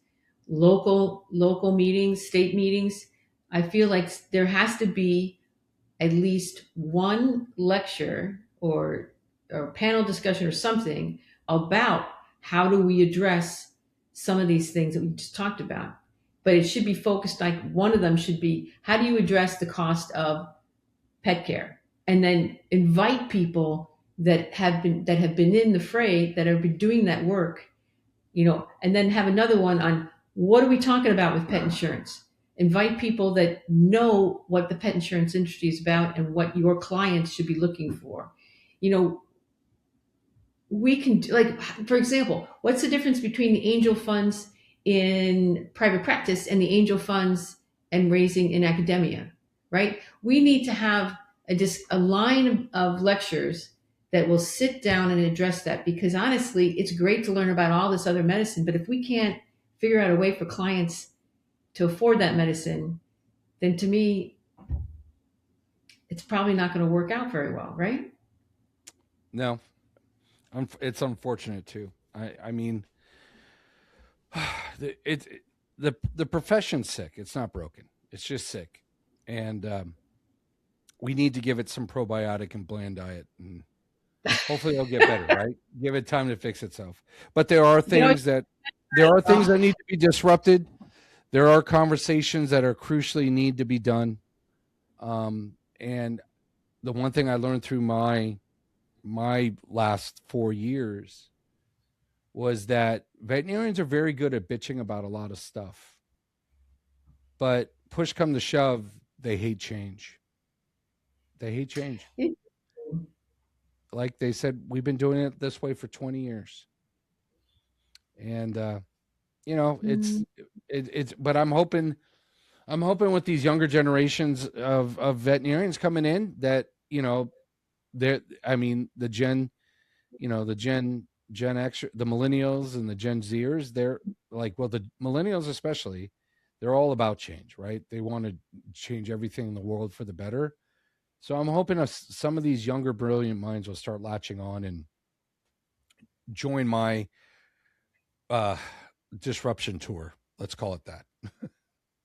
local meetings, state meetings, I feel like there has to be at least one lecture or panel discussion or something about how do we address some of these things that we just talked about. But it should be focused, like one of them should be, how do you address the cost of pet care? And then invite people that have been in the fray, that have been doing that work, and then have another one on what are we talking about with pet insurance? invite people that know what the pet insurance industry is about and what your clients should be looking for. You know, we can, like, for example, what's the difference between the angel funds in private practice and the angel funds and raising in academia, right? We need to have a line of lectures that will sit down and address that, because honestly, it's great to learn about all this other medicine, but if we can't figure out a way for clients to afford that medicine, then to me, it's probably not going to work out very well, right? No, it's unfortunate too. I mean, the profession's sick. It's not broken. It's just sick, and we need to give it some probiotic and bland diet, and hopefully it'll get better. Right? Give it time to fix itself. But there are things that need to be disrupted. There are conversations that are crucially need to be done. And the one thing I learned through my last 4 years was that veterinarians are very good at bitching about a lot of stuff, but push come to shove, they hate change. They hate change. Like they said, we've been doing it this way for 20 years. And, you know, it's, but I'm hoping with these younger generations of veterinarians coming in that, you know, I mean, the Gen X, the millennials and the Gen Zers, they're like, well, the millennials especially, they're all about change, right? They want to change everything in the world for the better. So I'm hoping some of these younger, brilliant minds will start latching on and join my disruption tour. Let's call it that.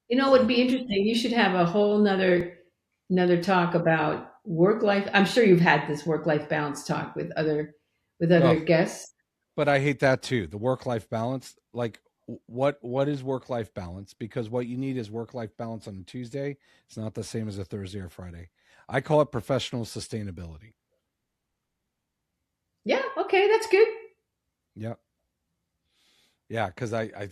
You know, it would be interesting. You should have a whole another talk about work life. I'm sure you've had this work life balance talk with other guests. But I hate that too. The work life balance. Like, what is work life balance? Because what you need is work life balance on a Tuesday. It's not the same as a Thursday or Friday. I call it professional sustainability. Yeah. Okay, that's good. Yep. Yeah, because I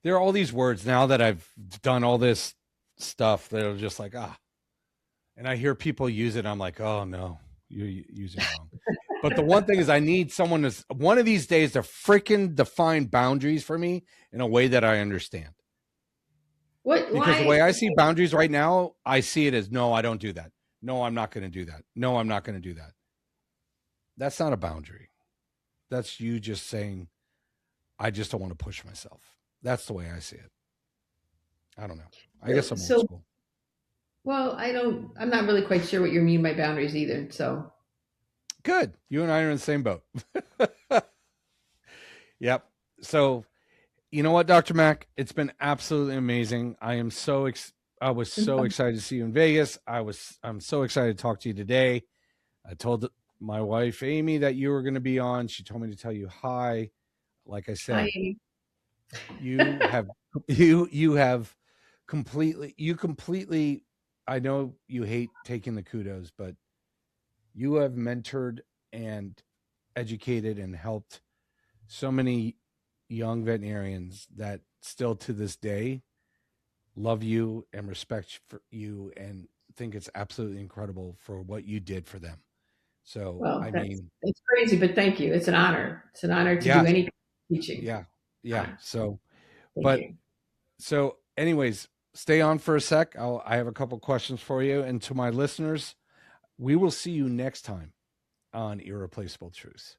there are all these words now that I've done all this stuff that are just like, and I hear people use it. I'm like, oh no, you're using it wrong. But the one thing is, I need someone one of these days to freaking define boundaries for me in a way that I understand. Because the way I see boundaries right now, I see it as, no, I don't do that. No, I'm not going to do that. No, I'm not going to do that. That's not a boundary. That's you just saying, I just don't want to push myself. That's the way I see it. I don't know. I guess I'm old school. Well, I'm not really quite sure what you mean by boundaries either. So good. You and I are in the same boat. Yep. So, you know what, Dr. Mack? It's been absolutely amazing. I was so excited to see you in Vegas. I'm so excited to talk to you today. I told my wife, Amy, that you were going to be on. She told me to tell you hi. Like I said, hi. you have completely, I know you hate taking the kudos, but you have mentored and educated and helped so many young veterinarians that still to this day love you and respect for you and think it's absolutely incredible for what you did for them. So, well, I mean, it's crazy, but thank you. It's an honor. It's an honor to do any teaching. Yeah. So, so anyways, stay on for a sec. I have a couple questions for you. And to my listeners, we will see you next time on Irreplaceable Truths.